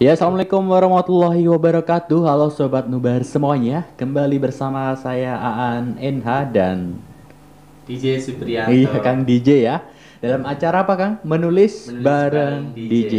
Ya, assalamualaikum warahmatullahi wabarakatuh. Halo sobat Nubar semuanya. Kembali bersama saya Aan NH dan DJ iya Supriyanto Kang DJ ya. Dalam acara apa Kang? Menulis menulis bareng bareng DJ. DJ.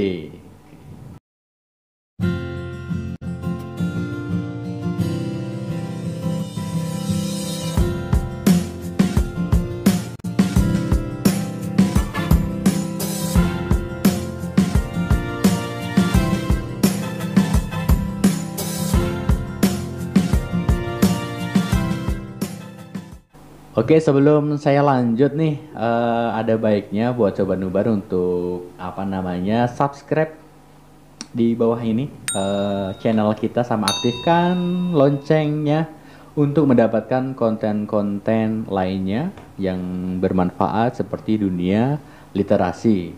Oke, sebelum saya lanjut nih, ada baiknya buat sobat Nubar untuk apa namanya subscribe di bawah ini channel kita sama aktifkan loncengnya untuk mendapatkan konten-konten lainnya yang bermanfaat seperti dunia literasi.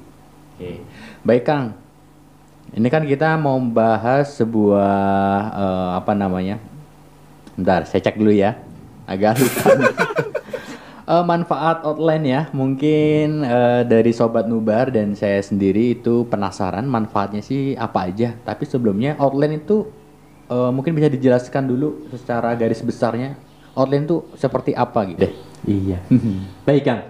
Oke. Baik Kang, ini kan kita mau membahas sebuah apa namanya? Bentar, saya cek dulu ya. Agak lupa. Manfaat outline ya, mungkin dari Sobat Nubar dan saya sendiri itu penasaran manfaatnya sih apa aja. Tapi sebelumnya outline itu mungkin bisa dijelaskan dulu secara garis besarnya. Outline itu seperti apa gitu deh. Iya. Baik Kang,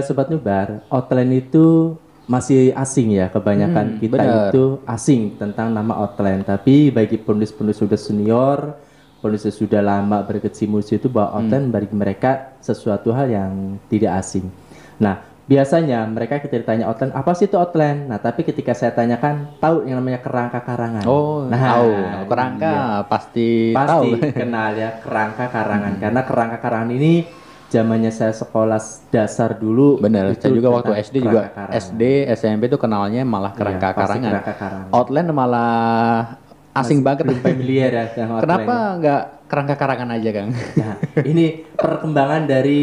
Sobat Nubar, outline itu masih asing ya. Kebanyakan kita Bener. itu asing tentang nama outline. Tapi bagi penulis-penulis sudah senior, penulis yang sudah lama berkecimpung itu bahwa outline bagi mereka sesuatu hal yang tidak asing. Nah, biasanya mereka kita ditanya outline, apa sih itu outline? Nah, tapi ketika saya tanyakan, tahu yang namanya kerangka karangan. Oh, Nah, tahu. Kerangka iya. pasti tahu. Pasti kenal ya kerangka karangan karena kerangka karangan ini zamannya saya sekolah dasar dulu Bener, itu saya juga waktu tentang SD juga kerangka karangan. SD, SMP tuh kenalnya malah Iya, kerangka pasti karangan. kerangka karangan. Outline malah asing Masih banget. belum familiar ya dengan Kenapa outline-nya. nggak kerangka karangan aja, Kang? Nah, ini perkembangan dari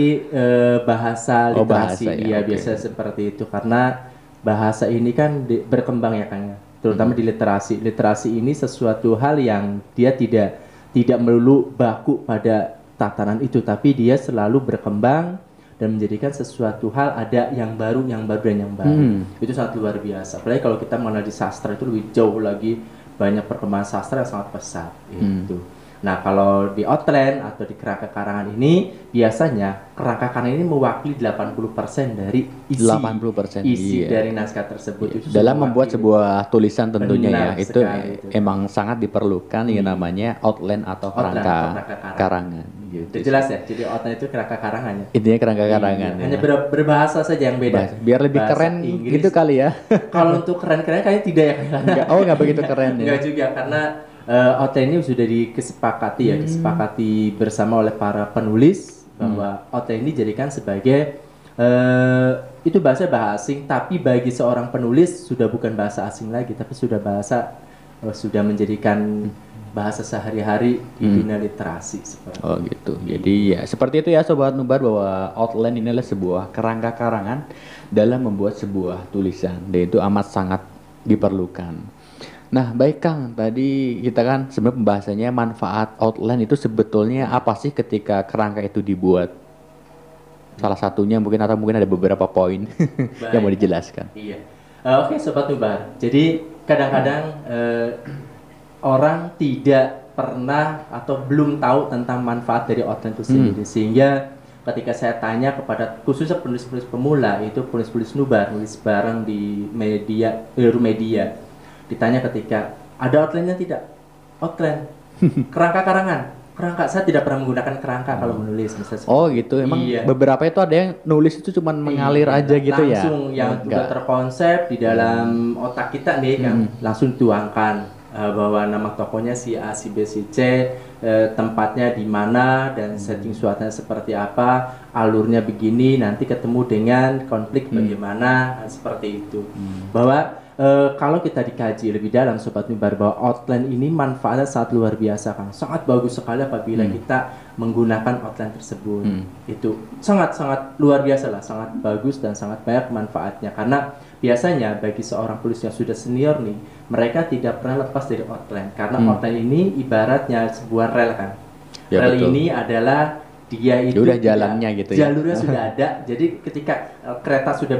bahasa Oh, literasi. bahasa ya, Iya, oke. biasa seperti itu karena bahasa ini kan berkembang ya Kang ya. Terutama di literasi. Literasi ini sesuatu hal yang dia tidak melulu baku pada tatanan itu, tapi dia selalu berkembang dan menjadikan sesuatu hal ada yang baru, dan yang baru. Itu sangat luar biasa. Apalagi kalau kita mengenal di sastra itu lebih jauh lagi, banyak perkembangan sastra yang sangat pesat. Itu. Nah, kalau di outline atau di kerangka karangan ini biasanya kerangka karangan ini mewakili 80% dari isi 80%, isi iya. dari naskah tersebut itu Dalam sudah membuat mewakili. sebuah tulisan tentunya ya, Benar itu sekali itu. emang sangat diperlukan yang namanya outline atau Outline kerangka atau kerangka karangan. Gitu. Udah jelas ya, jadi outline itu kerangka karangan ya. Intinya kerangka Iya, karangan ya. hanya berbahasa saja yang beda. Biar lebih Bahasa keren Inggris. gitu kali ya. Kalau untuk keren-keren kayaknya tidak ya. Nggak begitu keren ya. Enggak juga karena outline ini sudah disepakati ya, disepakati bersama oleh para penulis bahwa outline ini dijadikan sebagai itu bahasa asing, tapi bagi seorang penulis sudah bukan bahasa asing lagi, tapi sudah menjadikan bahasa sehari-hari di dunia literasi seperti Oh gitu. Jadi ya seperti itu ya Sobat Nubar, bahwa outline ini adalah sebuah kerangka karangan dalam membuat sebuah tulisan, dan itu amat sangat diperlukan. Nah baik Kang, tadi kita kan sebenarnya pembahasannya manfaat outline itu sebetulnya apa sih ketika kerangka itu dibuat? Salah satunya mungkin, atau mungkin ada beberapa poin yang mau Baik. dijelaskan. Iya. Oke, Sobat Nubar. Jadi kadang-kadang orang tidak pernah atau belum tahu tentang manfaat dari outline itu sendiri. Sehingga ketika saya tanya kepada khususnya penulis-penulis pemula, itu penulis-penulis Nubar, nulis bareng di media, media, ditanya ketika ada outline-nya tidak? Outline, kerangka karangan. Kerangka, saya tidak pernah menggunakan kerangka kalau menulis misalnya. Oh gitu, emang Iya. beberapa itu ada yang nulis itu cuman mengalir Iya, aja gitu ya? langsung yang sudah terkonsep di dalam otak kita nih kan langsung tuangkan bahwa nama tokonya si A, si B, si C, tempatnya di mana dan setting suasananya seperti apa, alurnya begini, nanti ketemu dengan konflik bagaimana, seperti itu. Bahwa kalau kita dikaji lebih dalam Sobat Nubar, bahwa outline ini manfaatnya sangat luar biasa Kang. Sangat bagus sekali apabila kita menggunakan outline tersebut. Itu sangat-sangat luar biasa lah, sangat bagus dan sangat banyak manfaatnya. Karena biasanya bagi seorang penulis yang sudah senior nih, mereka tidak pernah lepas dari outline. Karena outline ini ibaratnya sebuah rel kan. Ya, Rel betul. ini adalah dia itu udah tidak- jalannya gitu ya. jalurnya sudah ada. Jadi ketika kereta sudah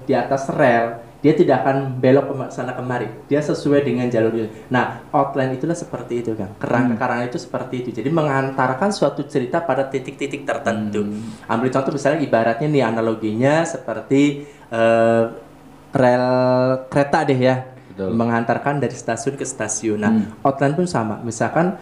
di atas rel, dia tidak akan belok ke sana kemari. Dia sesuai dengan jalur itu. Nah, outline itulah seperti itu, Kang. Kerangka itu seperti itu. Jadi mengantarkan suatu cerita pada titik-titik tertentu. Ambil contoh misalnya ibaratnya nih analoginya seperti rel kereta deh ya. Betul. Mengantarkan dari stasiun ke stasiun. Nah, outline pun sama. Misalkan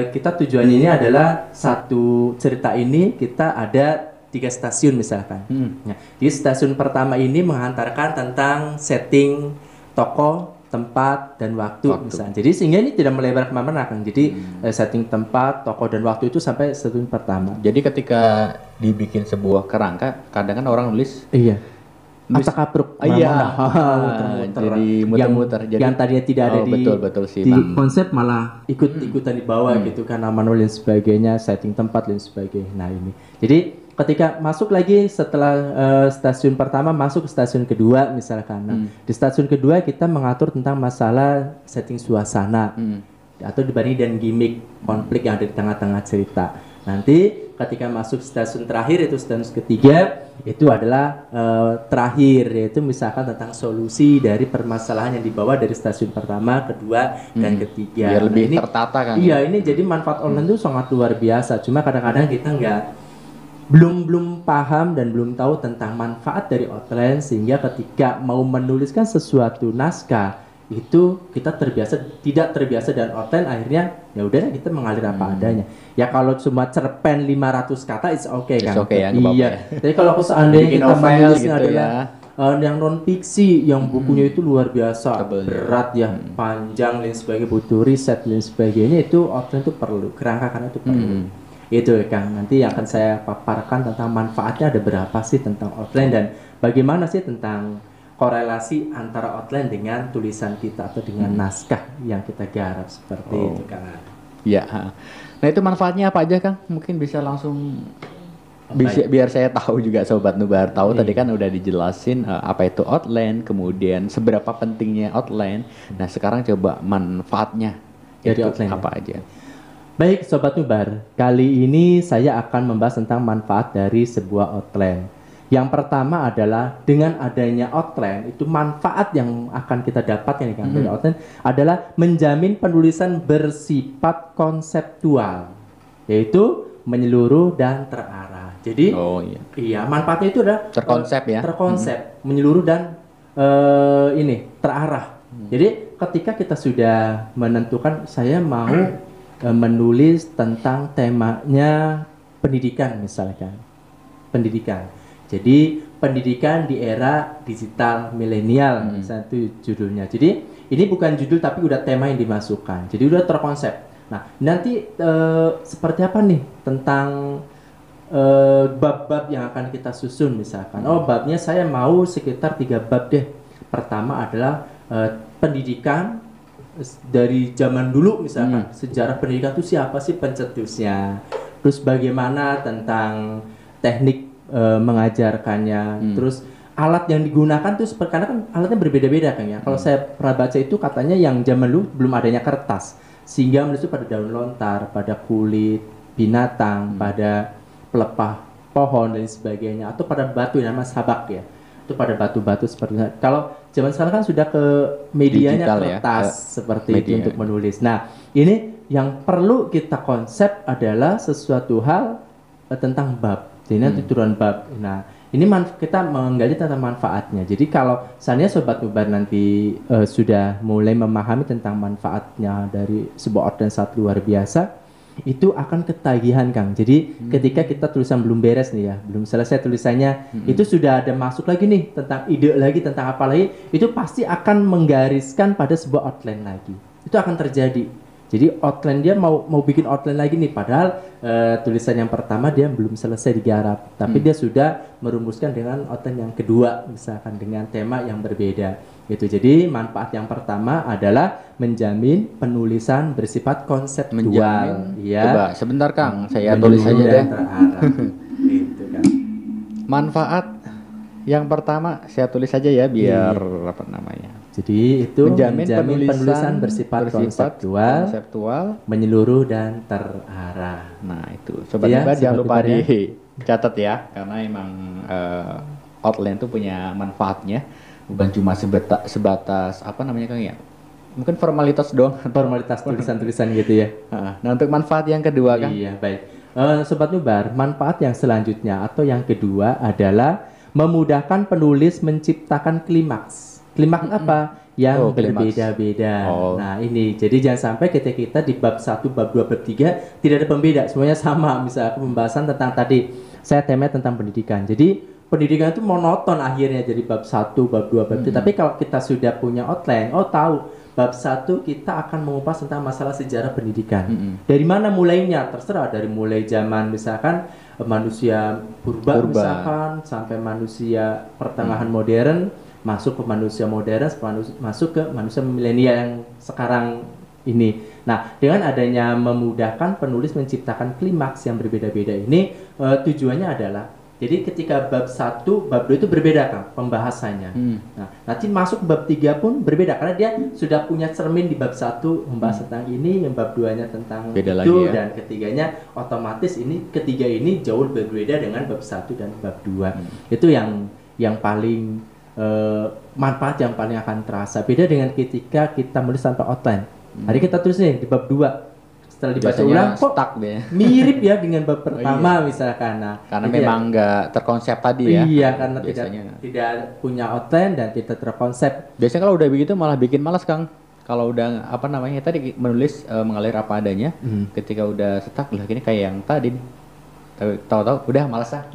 kita tujuannya ini adalah satu cerita ini kita ada 3 stasiun misalkan. Nah, di stasiun pertama ini menghantarkan tentang setting toko, tempat, dan waktu. Misalnya. Jadi sehingga ini tidak melebar kemana-mana kan. Jadi setting tempat, toko, dan waktu itu sampai stasiun pertama. Jadi ketika dibikin sebuah kerangka, kadang kan orang nulis acak-abruk. Iya. Jadi muter-muter. Yang tadinya tidak ada betul sih, di Bang. konsep malah ikut-ikutan di bawah gitu kan, nama dan sebagainya, setting tempat dan sebagainya. Nah ini. Jadi ketika masuk lagi setelah stasiun pertama masuk ke stasiun kedua misalkan. Nah, di stasiun kedua kita mengatur tentang masalah setting suasana atau dibanding dan gimmick konflik yang ada di tengah-tengah cerita. Nanti ketika masuk stasiun terakhir itu stasiun ketiga itu adalah terakhir yaitu misalkan tentang solusi dari permasalahan yang dibawa dari stasiun pertama, kedua dan ketiga. Biar lebih tertata kan. Iya, ini jadi manfaat online itu sangat luar biasa. Cuma kadang-kadang kita belum paham dan belum tahu tentang manfaat dari outline sehingga ketika mau menuliskan sesuatu naskah itu kita tidak terbiasa dengan outline, akhirnya ya udah kita mengalir apa adanya. Ya kalau cuma cerpen 500 kata it's okay kan. It's okay ya, iya. Tapi kalau seandainya kita menulisnya gitu adalah yang non fiksi yang bukunya itu luar biasa berat ya, panjang dan sebagainya, butuh riset dan sebagainya, itu outline itu perlu, kerangka karena itu perlu. Itu Kang, nanti akan saya paparkan tentang manfaatnya ada berapa sih tentang outline dan bagaimana sih tentang korelasi antara outline dengan tulisan kita atau dengan naskah yang kita garap seperti itu Kang. Iya. Nah itu manfaatnya apa aja Kang? Mungkin bisa langsung biar saya tahu juga Sobat Nubar tahu. Tadi kan udah dijelasin apa itu outline, kemudian seberapa pentingnya outline. Nah sekarang coba manfaatnya dari outline apa aja? Baik Sobat Nubar, kali ini saya akan membahas tentang manfaat dari sebuah outline. Yang pertama adalah dengan adanya outline, itu manfaat yang akan kita dapatkan dari outline adalah menjamin penulisan bersifat konseptual, yaitu menyeluruh dan terarah. Jadi, iya manfaatnya itu adalah terkonsep ya, terkonsep, menyeluruh dan terarah. Jadi ketika kita sudah menentukan saya mau menulis tentang temanya pendidikan misalkan, pendidikan. Jadi pendidikan di era digital milenial, misalnya itu judulnya. Jadi ini bukan judul tapi udah tema yang dimasukkan. Jadi udah terkonsep. Nah nanti seperti apa nih tentang bab-bab yang akan kita susun misalkan. Oh babnya saya mau sekitar 3 bab deh. Pertama adalah pendidikan dari zaman dulu misalkan, sejarah pendidikan itu siapa sih pencetusnya, terus bagaimana tentang teknik mengajarkannya, terus alat yang digunakan tuh karena kan alatnya berbeda-beda kan ya. Kalau saya pernah baca itu katanya yang zaman dulu belum adanya kertas, sehingga menulis itu pada daun lontar, pada kulit binatang, pada pelepah pohon dan sebagainya, atau pada batu yang namanya sabak ya. Itu pada batu-batu seperti itu. Kalau zaman sekarang kan sudah ke medianya digital, kertas ya? Seperti media itu untuk menulis. Nah, ini yang perlu kita konsep adalah sesuatu hal tentang bab. Jadi tuturan bab. Nah, ini kita menggali tentang manfaatnya. Jadi kalau seandainya Sobat Nubar nanti sudah mulai memahami tentang manfaatnya dari sebuah outline sangat luar biasa, itu akan ketagihan Kang. Jadi ketika kita tulisan belum beres nih ya, belum selesai tulisannya, itu sudah ada masuk lagi nih tentang ide lagi, tentang apa lagi, itu pasti akan menggariskan pada sebuah outline lagi. Itu akan terjadi. Jadi outline dia mau bikin outline lagi nih, padahal tulisan yang pertama dia belum selesai digarap, tapi dia sudah merumuskan dengan outline yang kedua, misalkan dengan tema yang berbeda. Gitu. Jadi manfaat yang pertama adalah menjamin penulisan bersifat konseptual. Ya. Coba sebentar Kang, saya tulis saja deh. Gitu, kan. Manfaat yang pertama saya tulis saja ya biar apa namanya. Jadi itu menjamin penulisan bersifat konseptual, menyeluruh dan terarah. Nah itu Sobat Nubar jangan lupa dicatat ya, karena emang outline itu punya manfaatnya. Bukan cuma sebatas apa namanya Kang ya? Mungkin formalitas doang. Formalitas tulisan-tulisan gitu ya. Nah, untuk manfaat yang kedua Kang. Iya, baik. Sobat Nubar, manfaat yang selanjutnya atau yang kedua adalah memudahkan penulis menciptakan klimaks. Klimaks apa? Yang Klimaks. berbeda-beda. Nah, ini. Jadi jangan sampai kita di bab 1, bab 2, bab 3 tidak ada pembeda, semuanya sama. Misalnya pembahasan tentang tadi saya temanya tentang pendidikan. Jadi pendidikan itu monoton akhirnya jadi bab 1, bab 2, bab 3. Tapi kalau kita sudah punya outline, tahu bab 1 kita akan mengupas tentang masalah sejarah pendidikan. Dari mana mulainya? Terserah, dari mulai zaman misalkan manusia purba. Misalkan sampai manusia pertengahan modern, masuk ke manusia modern, masuk ke manusia milenial yang sekarang ini. Nah, dengan adanya memudahkan penulis menciptakan klimaks yang berbeda-beda ini, tujuannya adalah jadi ketika bab 1, bab 2 itu berbeda kan pembahasannya. Nah, nanti masuk bab 3 pun berbeda karena dia sudah punya cermin di bab 1 membahas tentang ini, yang bab 2-nya tentang beda itu lagi ya. Dan ketiganya otomatis ini ketiga ini jauh berbeda dengan bab 1 dan bab 2. Itu yang paling manfaat yang paling akan terasa. Beda dengan ketika kita menulis tanpa outline. Hari kita tulis nih di bab 2. Setelah dibaca ulang kok mirip ya dengan bab pertama misalkan. Nah, karena memang nggak terkonsep tadi ya. Iya, karena tidak punya outline dan tidak terkonsep. Biasanya kalau udah begitu malah bikin malas Kang. Kalau udah apa namanya tadi menulis mengalir apa adanya, ketika udah stuck lah gini kayak yang tadi nih. Tahu-tahu udah malas ah.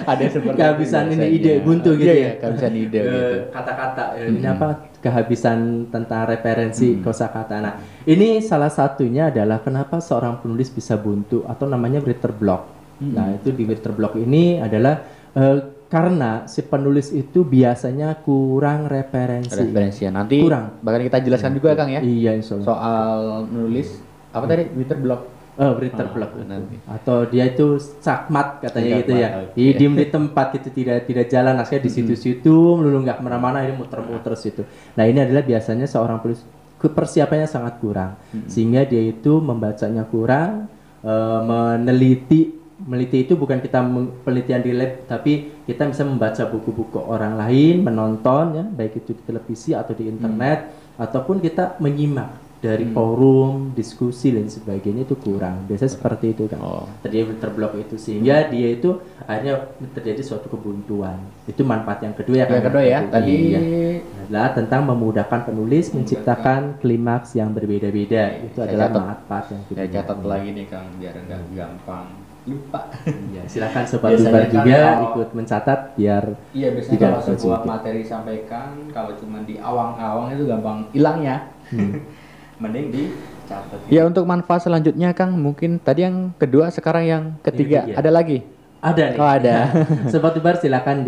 Ada seperti kehabisan ini ide buntu gitu ya. Kehabisan ide gitu. Kata-kata ini apa? Kehabisan tentang referensi kosakata. Nah, ini salah satunya adalah kenapa seorang penulis bisa buntu atau namanya writer block. Nah, itu di writer block ini adalah karena si penulis itu biasanya kurang referensi. Nanti kurang. Bahkan kita jelaskan juga Kang ya. Iya, insya Allah. Soal nulis apa tadi writer block. Writer block nanti. Atau dia itu sakmat katanya gitu ya. Diem di tempat itu tidak jalan, akhirnya di situ-situ melulu nggak kemana-mana, ini muter-muter situ. Nah, ini adalah biasanya seorang penulis persiapannya sangat kurang, sehingga dia itu membacanya kurang, meneliti itu bukan kita penelitian di lab, tapi kita bisa membaca buku-buku orang lain, menonton ya, baik itu di televisi atau di internet, ataupun kita menyimak dari forum, diskusi dan sebagainya itu kurang. Biasanya seperti itu kan. Terjadi terblok itu sehingga dia itu akhirnya terjadi suatu kebuntuan. Itu manfaat yang kedua ya kan. Yang kedua ya. Tadi adalah tentang memudahkan penulis menciptakan klimaks yang berbeda-beda. Itu adalah manfaat yang kedua. Saya catat lagi nih Kang biar enggak gampang lupa. Ya, silakan sobat Nubar juga ikut mencatat biar biasanya kalau sebuah materi sampaikan kalau cuma di awang-awang itu gampang hilangnya. Mending dicatat. Ya, untuk manfaat selanjutnya Kang, mungkin tadi yang kedua, sekarang yang ketiga. Ada lagi? Ada nih. Ada. Sobat Nubar silakan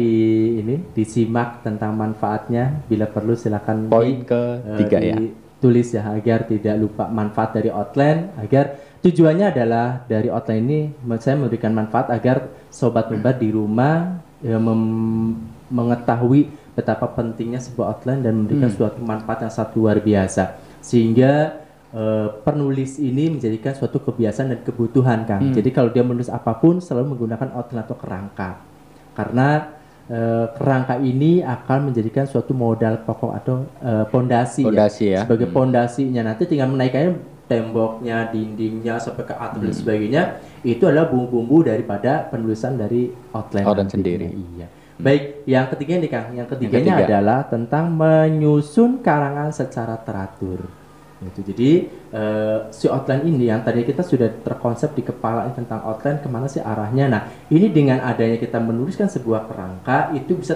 disimak tentang manfaatnya. Bila perlu silakan poin ketiga ya. Tulis ya agar tidak lupa manfaat dari outline, agar tujuannya adalah dari outline ini saya memberikan manfaat agar sobat Nubar di rumah mengetahui betapa pentingnya sebuah outline dan memberikan suatu manfaat yang sangat luar biasa. Sehingga penulis ini menjadikan suatu kebiasaan dan kebutuhan Kang. Jadi kalau dia menulis apapun selalu menggunakan outline atau kerangka. Karena kerangka ini akan menjadikan suatu modal pokok atau pondasi ya. Sebagai pondasinya, nanti tinggal menaikkannya temboknya, dindingnya sampai ke atap dan sebagainya. Itu adalah bumbu-bumbu daripada penulisan dari outline sendiri. Iya. Baik, yang ketiga nih Kang. Yang ketiganya adalah tentang menyusun karangan secara teratur. Jadi si outline ini yang tadi kita sudah terkonsep di kepala tentang outline kemana sih arahnya. Nah, ini dengan adanya kita menuliskan sebuah kerangka itu bisa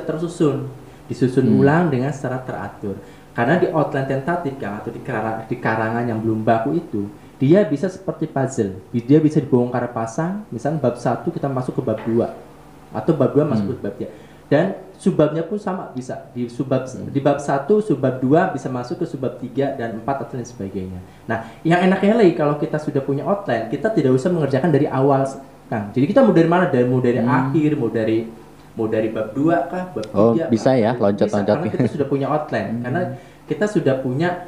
disusun ulang dengan secara teratur. Karena di outline tentatif Kang atau di karangan yang belum baku itu, dia bisa seperti puzzle. Dia bisa dibongkar pasang. Misalnya bab 1 kita masuk ke bab 2 atau bab 2 masuk ke bab 3. Dan subbabnya pun sama, bisa di bab 1, subbab 2 bisa masuk ke subbab 3 dan 4 atau lain sebagainya. Nah, yang enaknya lagi kalau kita sudah punya outline, kita tidak usah mengerjakan dari awal Kang. Jadi kita mau dari mana? Mau dari akhir, mau dari bab 2 kah, bab 3 bisa ya, loncat-loncat. Karena kita sudah punya outline. Karena kita sudah punya,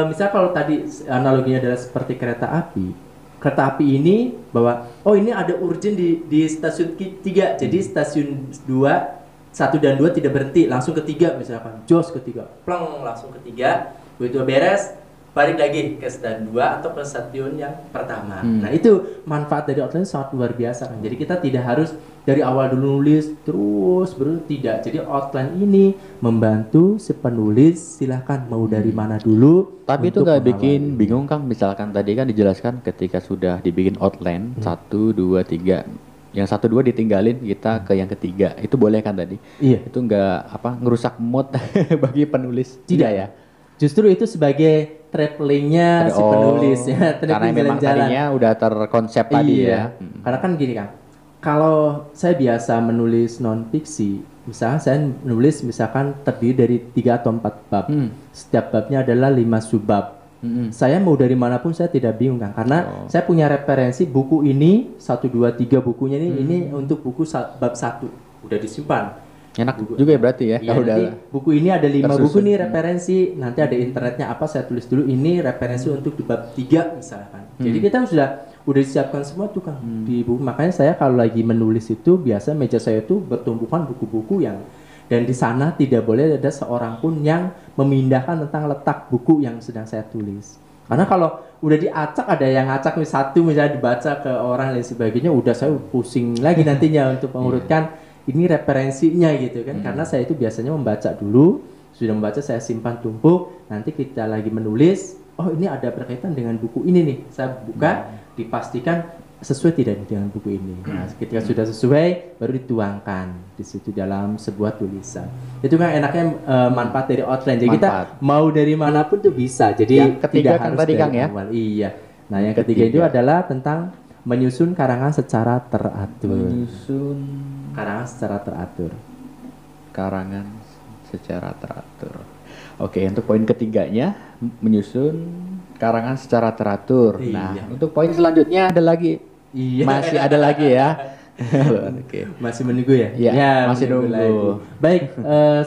misalnya kalau tadi analoginya adalah seperti kereta api. Kereta api ini bahwa ini ada urgent di stasiun 3, jadi stasiun 2 1 dan 2 tidak berhenti, langsung ketiga misalkan, jos ketiga, pleng langsung ketiga, begitu beres, balik lagi ke stadion 2 atau ke stadion yang pertama. Nah itu manfaat dari outline sangat luar biasa kan. Jadi kita tidak harus dari awal dulu nulis terus tidak. Jadi outline ini membantu si penulis silahkan mau dari mana dulu. Tapi itu nggak bikin bingung Kang? Misalkan tadi kan dijelaskan ketika sudah dibikin outline 1, 2, 3, yang 1, 2 ditinggalin kita ke yang ketiga, itu boleh kan tadi? Iya. Itu nggak ngerusak mood bagi penulis? Tidak ya. Justru itu sebagai travelingnya si penulis ya, karena memang tadinya udah terkonsep tadi ya. Karena kan gini Kang, kalau saya biasa menulis non fiksi, misalkan saya menulis misalkan terdiri dari 3 atau 4 bab, setiap babnya adalah 5 subbab. Saya mau dari manapun saya tidak bingung Kang, karena saya punya referensi buku ini 1, 2, 3 bukunya ini untuk buku bab 1 udah disimpan. Enak juga ya berarti ya. Iya, nanti buku ini ada 5 buku nih referensi, nanti ada internetnya apa, saya tulis dulu ini referensi untuk di bab 3 misalkan. Jadi kita udah disiapkan semua tuh Kang di buku. Makanya saya kalau lagi menulis itu biasa meja saya itu bertumpukan buku-buku yang, dan di sana tidak boleh ada seorang pun yang memindahkan tentang letak buku yang sedang saya tulis. Karena kalau udah diacak, ada yang ngacak satu misalnya dibaca ke orang dan sebagainya, udah saya pusing lagi nantinya untuk mengurutkan ini referensinya gitu kan. Karena saya itu biasanya membaca dulu, sudah membaca saya simpan tumpuk, nanti kita lagi menulis, oh ini ada berkaitan dengan buku ini nih, saya buka, dipastikan sesuai tidak dengan buku ini. Nah, ketika sudah sesuai baru dituangkan di situ dalam sebuah tulisan. Itu kan enaknya manfaat dari outline. Jadi kita mau dari manapun tuh bisa. Jadi yang ketiga kan tadi Kang ya. Iya. Nah, yang ketiga itu adalah tentang menyusun karangan secara teratur. Menyusun karangan secara teratur. Karangan secara teratur. Oke, untuk poin ketiganya menyusun karangan secara teratur. Iya. Nah, untuk poin selanjutnya ada lagi. Iya. Masih ada lagi ya. Oke. Masih menunggu ya? Ya, masih nunggu. Lagi. Baik,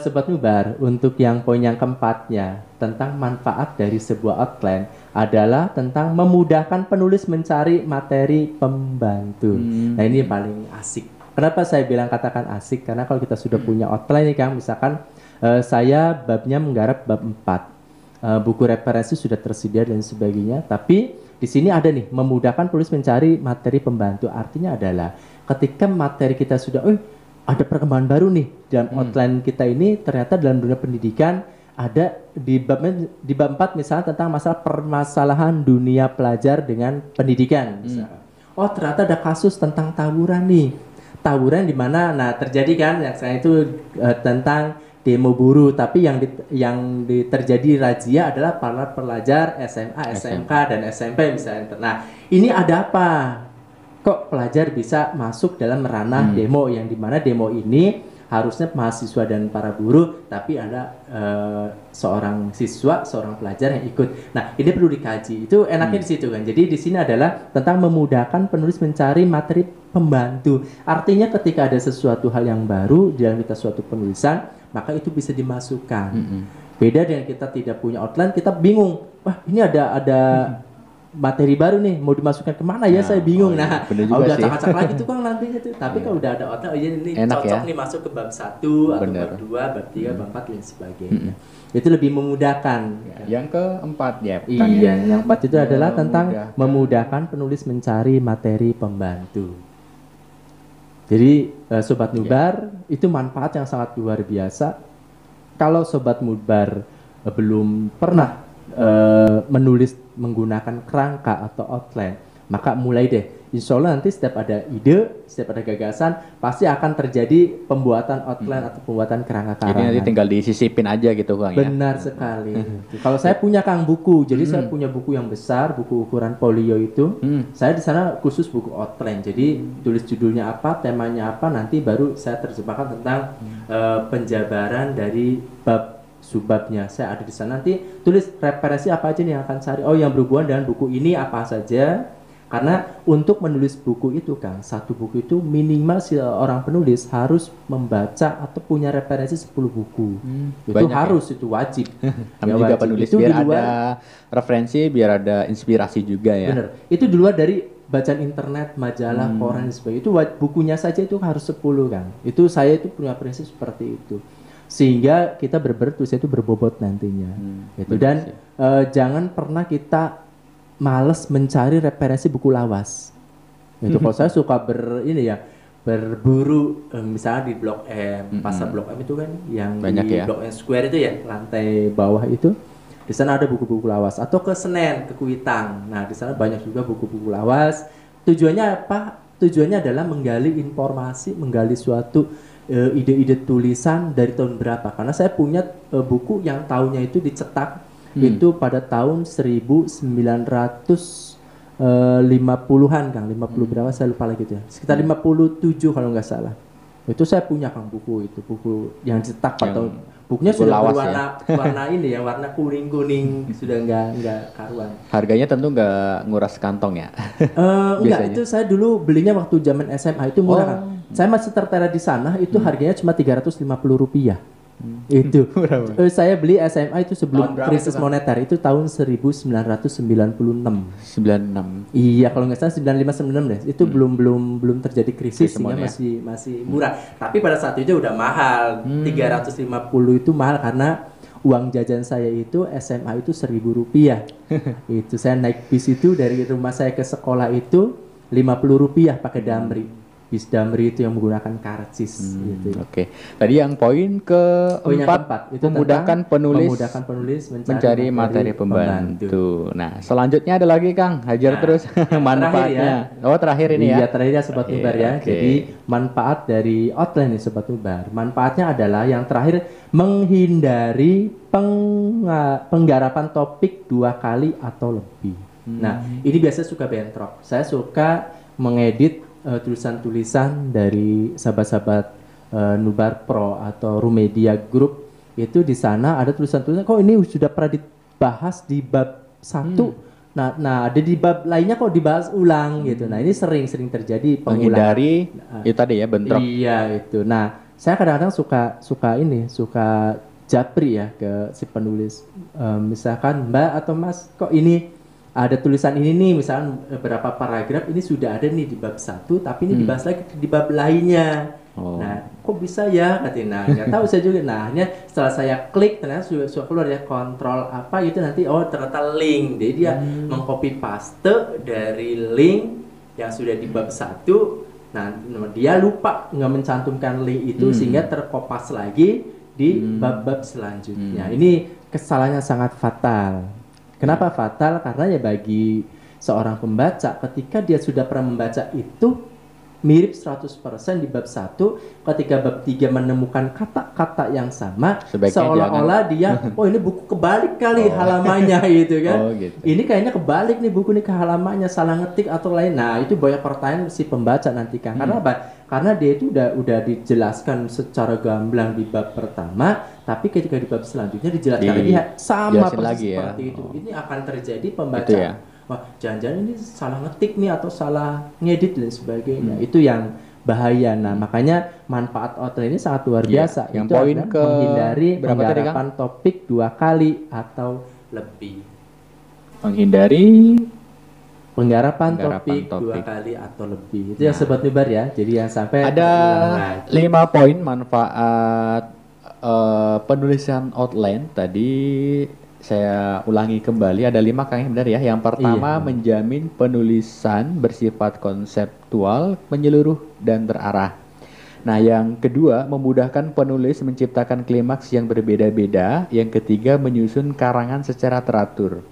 Sobat Nubar, untuk yang poin yang keempatnya tentang manfaat dari sebuah outline adalah tentang memudahkan penulis mencari materi pembantu. Nah, ini paling asik. Kenapa saya bilang katakan asik? Karena kalau kita sudah punya outline nih Kang, misalkan saya babnya menggarap bab 4. Buku referensi sudah tersedia dan sebagainya, tapi di sini ada nih memudahkan penulis mencari materi pembantu. Artinya adalah ketika materi kita sudah, ada perkembangan baru nih dalam outline kita ini, ternyata dalam dunia pendidikan ada di bab 4 misalnya tentang masalah permasalahan dunia pelajar dengan pendidikan. Misalnya. Oh ternyata ada kasus tentang tawuran nih, tawuran di mana, nah terjadi kan yang saya itu tentang demo buruh, tapi yang terjadi razia adalah para pelajar SMA, SMK dan SMP misalnya. Nah, ini ada apa? Kok pelajar bisa masuk dalam ranah demo, yang dimana demo ini harusnya mahasiswa dan para buruh, tapi ada seorang siswa, seorang pelajar yang ikut. Nah, ini perlu dikaji. Itu enaknya di situ kan. Jadi di sini adalah tentang memudahkan penulis mencari materi pembantu. Artinya ketika ada sesuatu hal yang baru dalam kita suatu penulisan, maka itu bisa dimasukkan. Beda dengan kita tidak punya outline, kita bingung. Wah, ini ada materi baru nih, mau dimasukkan kemana ya? Saya bingung. Nah, udah acak-acak lagi tuh Kang nantinya tuh. Tapi kalau udah ada outline, ini enak, cocok ya? Nih masuk ke bab 1 atau bab 2, bab 3, bab 4 dan sebagainya. Itu lebih memudahkan. Yang keempat ya. Iya, yang keempat itu adalah tentang memudahkan penulis mencari materi pembantu. Jadi Sobat Nubar, itu manfaat yang sangat luar biasa. Kalau Sobat Nubar belum pernah menulis menggunakan kerangka atau outline, maka mulai deh. Insya Allah nanti setiap ada ide, setiap ada gagasan, pasti akan terjadi pembuatan outline atau pembuatan kerangka karangan. Jadi nanti tinggal disisipin aja gitu Kang ya? Benar sekali. Kalau saya punya Kang buku, jadi saya punya buku yang besar, buku ukuran folio itu. Saya di sana khusus buku outline. Jadi tulis judulnya apa, temanya apa, nanti baru saya terjemahkan tentang penjabaran dari bab subbabnya. Saya ada di sana, nanti tulis referensi apa aja nih yang akan cari. Oh, yang berhubungan dengan buku ini apa saja. Karena untuk menulis buku itu Kang, satu buku itu minimal si orang penulis harus membaca atau punya referensi 10 buku. Itu harus, itu wajib. Ya, juga penulis itu biar ada referensi, biar ada inspirasi juga ya. Bener. Itu di luar dari bacaan internet, majalah, koran dan sebagainya. Itu bukunya saja itu harus 10 kan. Itu saya itu punya prinsip seperti itu. Sehingga kita bertulis itu berbobot nantinya. Gitu. Dan jangan pernah kita males mencari referensi buku lawas. Itu kalau saya suka berburu misalnya di Blok M, pasar Blok M itu kan yang banyak di ya? Blok M Square itu ya, lantai bawah itu. Di sana ada buku-buku lawas, atau ke Senen, ke Kuitang. Nah, di sana banyak juga buku-buku lawas. Tujuannya apa? Tujuannya adalah menggali informasi, menggali suatu ide-ide tulisan dari tahun berapa. Karena saya punya buku yang tahunnya itu dicetak itu pada tahun 1950-an, Kang. 50 berapa saya lupa lagi itu ya. Sekitar 57 kalau nggak salah. Itu saya punya, Kang, buku itu, buku yang dicetak pada tahun. Bukunya sudah berwarna warna ini ya, warna kuning sudah nggak karuan. Harganya tentu nggak nguras kantong ya? Enggak, itu saya dulu belinya waktu zaman SMA itu murah, kan. Saya masih tertera di sana itu harganya cuma Rp350. Itu saya beli SMA itu sebelum krisis moneter, itu tahun 1996. 96. Iya, kalau nggak salah 95 96 deh. Itu belum terjadi krisis, sehingga masih murah. Tapi pada saat itu udah mahal. 350 itu mahal karena uang jajan saya itu SMA itu Rp1.000. Itu saya naik bis itu dari rumah saya ke sekolah itu Rp50 pakai Damri. Bis Damri itu yang menggunakan karcis gitu. Oke. Tadi yang poin keempat itu memudahkan penulis mencari materi pembantu. Nah, selanjutnya ada lagi, Kang. Hajar terus manfaatnya. Ya. Oh, terakhir ini ya. Iya, terakhir ya Sobat Nubar ya. Jadi manfaat dari outline nih Sobat Nubar. Manfaatnya adalah yang terakhir, menghindari penggarapan topik 2 kali atau lebih. Nah, ini biasanya suka bentrok. Saya suka mengedit tulisan-tulisan dari sahabat-sahabat Nubar Pro atau Rumedia Group. Itu di sana ada tulisan-tulisan kok ini sudah pernah dibahas di bab 1. Nah, ada di bab lainnya kok dibahas ulang gitu. Nah, ini sering terjadi pengulangan. Menghindari itu tadi ya, bentrok. Iya, itu. Nah, saya kadang-kadang suka japri ya ke si penulis. Misalkan, Mbak atau Mas, kok ini ada tulisan ini nih, misalnya beberapa paragraf ini sudah ada nih di bab 1, tapi ini dibahas lagi di bab lainnya. Nah, kok bisa ya, katanya. Nah, nggak tahu saya juga. Nah, akhirnya setelah saya klik, ternyata sudah keluar ya, kontrol apa gitu nanti, ternyata link. Jadi dia mengcopy paste dari link yang sudah di bab 1. Nah, dia lupa nggak mencantumkan link itu sehingga terkopas lagi di bab-bab selanjutnya. Ini kesalahannya sangat fatal. Kenapa fatal? Karena ya bagi seorang pembaca, ketika dia sudah pernah membaca itu mirip 100% di bab 1, ketika bab 3 menemukan kata-kata yang sama, seolah-olah dia, ini buku kebalik kali halamannya gitu kan. Gitu. Ini kayaknya kebalik nih buku nih ke halamannya, salah ngetik atau lain. Nah, itu banyak pertanyaan si pembaca nanti kan. Karena apa? Karena dia itu udah dijelaskan secara gamblang di bab pertama, tapi ketika di bab selanjutnya dijelaskan lagi sama persis seperti itu. Ini akan terjadi pembaca. Ya? Wah, jangan-jangan ini salah ngetik nih atau salah ngedit dan sebagainya. Itu yang bahaya. Nah, makanya manfaat outline ini sangat luar biasa. Yang itu poin ke menghindari penggarapan topik 2 kali atau lebih. Menghindari penggarapan topik 2 kali atau lebih. Itu yang Sobat Nubar ya. Jadi yang sampai ada 5 poin manfaat penulisan outline. Tadi saya ulangi kembali, ada 5, Kang, benar ya. Yang pertama, menjamin penulisan bersifat konseptual, menyeluruh dan terarah. Nah, yang kedua, memudahkan penulis menciptakan klimaks yang berbeda-beda. Yang ketiga, menyusun karangan secara teratur.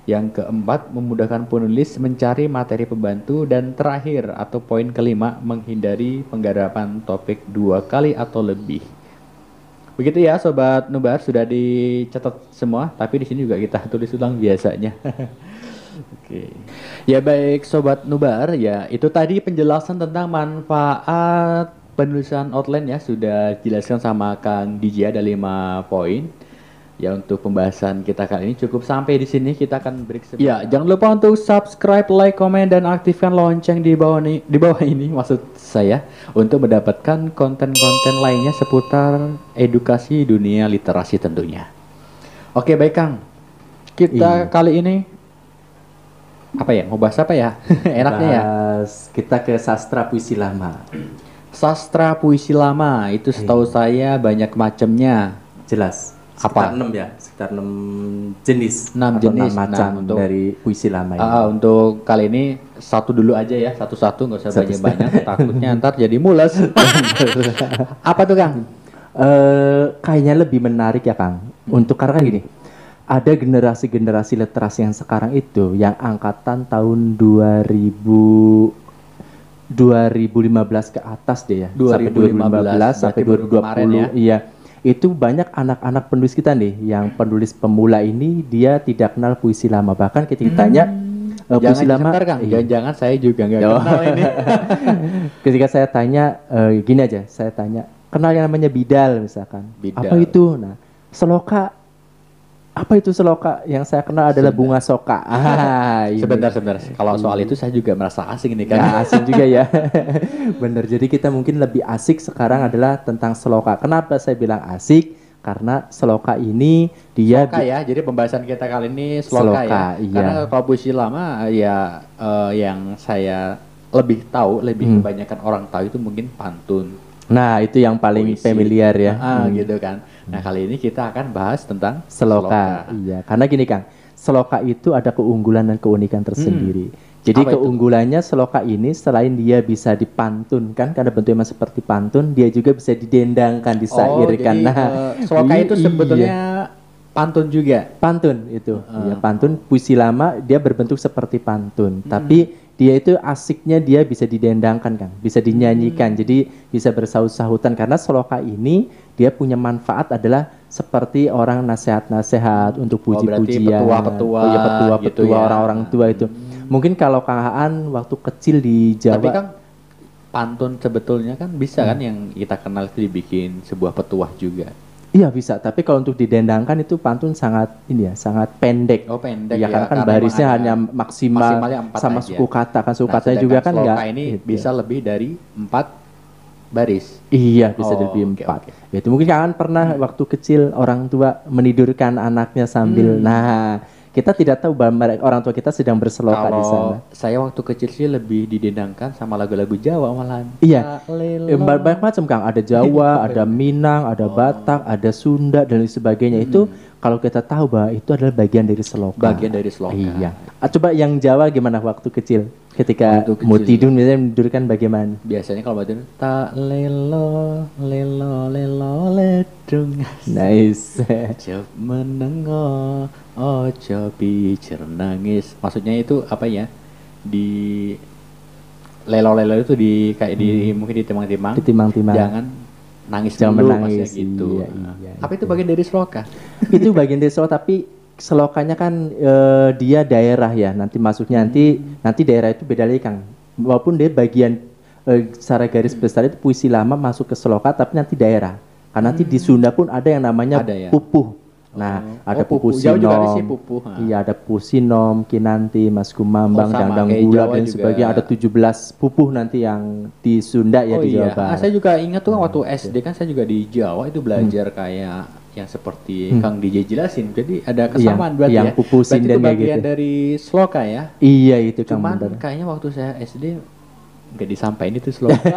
Yang keempat, memudahkan penulis mencari materi pembantu. Dan terakhir atau poin kelima, menghindari penggarapan topik 2 kali atau lebih. Begitu ya Sobat Nubar, sudah dicatat semua, tapi di sini juga kita tulis ulang biasanya. Oke. Ya baik Sobat Nubar, ya itu tadi penjelasan tentang manfaat penulisan outline ya, sudah dijelaskan sama Kang DJ, ada 5 poin. Ya untuk pembahasan kita kali ini cukup sampai di sini, kita akan break sebentar. Ya, jangan lupa untuk subscribe, like, komen dan aktifkan lonceng di bawah ini maksud saya untuk mendapatkan konten-konten lainnya seputar edukasi dunia literasi tentunya. Oke, baik Kang. Kita kali ini Apa ya? Mau bahas apa ya? Enaknya ya. Kita ke sastra puisi lama. Sastra puisi lama itu setahu saya banyak macamnya. Jelas. Apa? Sekitar 6 ya, sekitar 6 jenis. 6 atau jenis. 6 macam Untuk dari puisi lama ini. untuk kali ini satu dulu aja ya, satu-satu nggak usah Satu. banyak-banyak. Takutnya ntar jadi mules. Apa tuh Kang? Kayaknya lebih menarik ya Kang. Untuk karena kan gini, ada generasi-generasi literasi yang sekarang itu yang angkatan tahun 2015 ke atas deh ya. 2015 sampai berarti baru 2020 kemarin ya. iya. Itu banyak anak-anak penulis kita nih yang penulis pemula ini dia tidak kenal puisi lama. Bahkan ketika ditanya puisi lama Sebentar, Kang. iya. Jangan-jangan saya juga nggak Oh. kenal ini. Ketika saya tanya gini aja, saya tanya kenal yang namanya bidal misalkan. Bidal. Apa itu? Nah, seloka. Apa itu seloka? Yang saya kenal adalah bunga soka. Ini. Sebentar. Kalau soal itu saya juga merasa asing nih Kang. Ya, asing juga ya. Bener. Jadi kita mungkin lebih asik sekarang adalah tentang seloka. Kenapa saya bilang asik? Karena seloka ini dia Sloka ya, jadi pembahasan kita kali ini sloka Sloka, ya. iya. Karena kalau puisi lama ya yang saya lebih tahu, lebih kebanyakan orang tahu itu mungkin pantun. Nah, itu yang paling Puisi. familiar ya. Gitu kan. Nah, kali ini kita akan bahas tentang Seloka. Iya, karena gini Kang, seloka itu ada keunggulan dan keunikan tersendiri. Jadi Apa itu? keunggulannya seloka ini selain dia bisa dipantunkan karena bentuknya seperti pantun, dia juga bisa didendangkan, disairkan. jadi, seloka itu iya. sebetulnya pantun juga. Pantun itu, ya pantun puisi lama dia berbentuk seperti pantun, tapi dia itu asiknya dia bisa didendangkan Kang, bisa dinyanyikan, jadi bisa bersaut-sahutan karena seloka ini dia punya manfaat adalah seperti orang nasihat-nasihat untuk berarti puji-pujian, petua-petua ya petua-petua gitu ya. orang-orang tua itu. Mungkin kalau Kang Aan waktu kecil di Jawa, Tapi kan pantun sebetulnya kan bisa kan yang kita kenal itu dibikin sebuah petuah juga. iya bisa, tapi kalau untuk didendangkan itu pantun sangat ini ya, sangat pendek. Oh, pendek Ya, ya, karena kan karena barisnya emang hanya ada maksimalnya empat sama aja. suku kata kan suku Nah, katanya juga kan sedangkan enggak sloka ini gitu. bisa lebih dari 4 baris. Iya bisa Oh, lebih oke, 4. oke. Ya, itu mungkin kan pernah waktu kecil orang tua menidurkan anaknya sambil nah kita tidak tahu bahwa orang tua kita sedang berseloka di sana. Kalau saya waktu kecil sih lebih didendangkan sama lagu-lagu Jawa malahan. Iya. Lelo. Banyak macam Kang, ada Jawa, ada Minang, ada Batak, ada Sunda dan lain sebagainya. Itu kalau kita tahu bahwa itu adalah bagian dari seloka. Bagian dari seloka. Iya. Coba yang Jawa gimana waktu kecil? Ketika Waktu mau kecil. tidur misalnya menidurkan bagaimana? Biasanya kalau batin tak lelo ledung Nice. Jab menengok ojo bicer nangis. Maksudnya itu apa ya? Di lelo itu di kayak di mungkin ditimang-timang. Ditimang-timang. Jangan nangis Jangan dulu menangis, maksudnya gitu. iya, iya, Apa itu bagian dari seloka? Itu bagian dari seloka tapi selokanya kan dia daerah ya nanti masuknya nanti daerah itu beda lagi Kang walaupun dia bagian secara garis besar itu puisi lama masuk ke seloka tapi nanti daerah karena nanti di Sunda pun ada yang namanya Ada ya? pupuh nah ada pupuh. pupuh Jawa juga ada sinom sih pupuh, ha. iya ada pupuh sinom kinanti mas kumambang Oh, sama, dangdang kayak gula Jawa dan juga. sebagainya ada 17 pupuh nanti yang di Sunda ya Oh di iya, Jawa Barat. saya juga ingat tuh kan waktu SD kan saya juga di Jawa itu belajar kayak yang seperti Kang DJ jelasin. Jadi ada kesamaan berarti yang ya. pupuh Berarti itu sinden kayak bagian gitu. dari sloka ya. Iya itu Kang Cuman bener. kayaknya waktu saya SD nggak disampaikan itu sloka.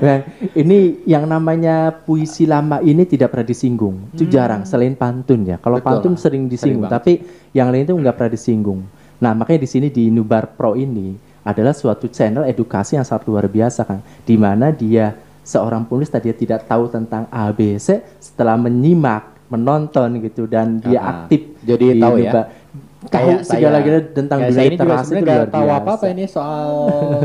Nah, ini yang namanya puisi lama ini tidak pernah disinggung. Itu jarang selain pantun ya. Kalau Betul pantun lah, sering disinggung, sering tapi yang lain itu nggak pernah disinggung. Nah, makanya di sini di Nubar Pro ini adalah suatu channel edukasi yang sangat luar biasa kan, di mana dia seorang penulis tadi tidak tahu tentang ABC setelah menyimak, menonton gitu dan dia aktif jadi di tahu ya. Nubar. Tahu segala-galanya tentang saya dunia ini juga literasi itu sebenarnya luar nggak tahu biasa. apa-apa ini soal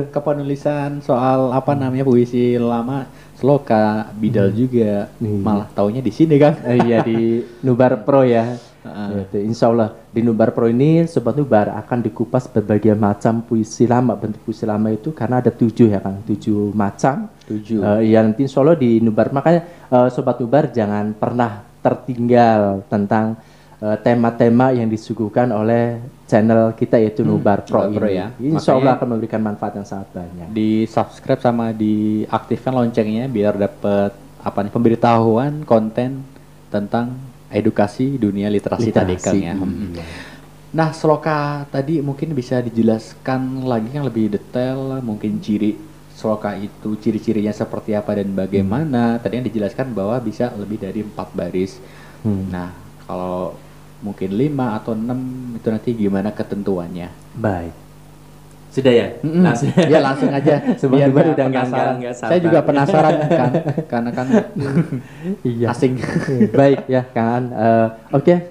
kepenulisan, soal apa namanya puisi lama, sloka, bidal juga. Iya. Malah taunya di sini kan. Iya di Nubar Pro ya. Gitu. Insya Allah di Nubar Pro ini Sobat Nubar akan dikupas berbagai macam puisi lama. Bentuk puisi lama itu karena ada 7 ya Kang, 7 macam. 7. Ya nanti Insya Allah di Nubar, makanya Sobat Nubar jangan pernah tertinggal tentang tema-tema yang disuguhkan oleh channel kita yaitu Nubar Pro Nubar Pro ini. ya. Insya Allah Makanya akan memberikan manfaat yang sangat banyak. di subscribe sama diaktifkan loncengnya biar dapat apa nih pemberitahuan konten tentang edukasi dunia literasi tadi Kang ya. iya. Nah, sloka tadi mungkin bisa dijelaskan lagi yang lebih detail, mungkin ciri sloka itu, ciri-cirinya seperti apa dan bagaimana. Tadi yang dijelaskan bahwa bisa lebih dari 4 baris. Nah, kalau mungkin 5 atau 6 itu nanti gimana ketentuannya? Baik. Sudah ya? Langsung. Ya langsung aja. Biar nggak udah penasaran. nggak Saya juga penasaran kan, karena kan Iya. asing. Baik ya, Kang. Oke,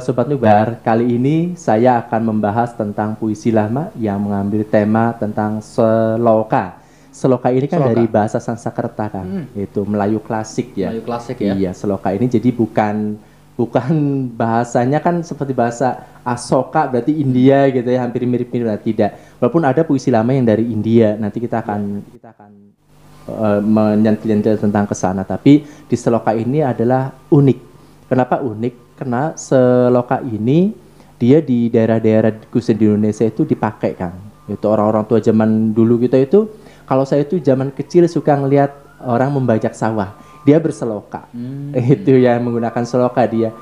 Sobat Nubar, kali ini saya akan membahas tentang puisi lama yang mengambil tema tentang seloka. Seloka ini kan Seloka. dari bahasa Sanskerta kan, itu Melayu klasik ya. Melayu klasik ya. Iya, seloka ini jadi bukan bahasanya kan seperti bahasa Asoka berarti India gitu ya, hampir mirip-mirip, tidak. Walaupun ada puisi lama yang dari India, nanti kita akan menyentil-nyentil tentang ke sana, tapi di seloka ini adalah unik. Kenapa unik? Karena seloka ini dia di daerah-daerah khusus di Indonesia itu dipakai kan. Itu orang-orang tua zaman dulu kita itu, kalau saya itu zaman kecil suka ngelihat orang membajak sawah, dia berseloka. Itu yang menggunakan seloka dia.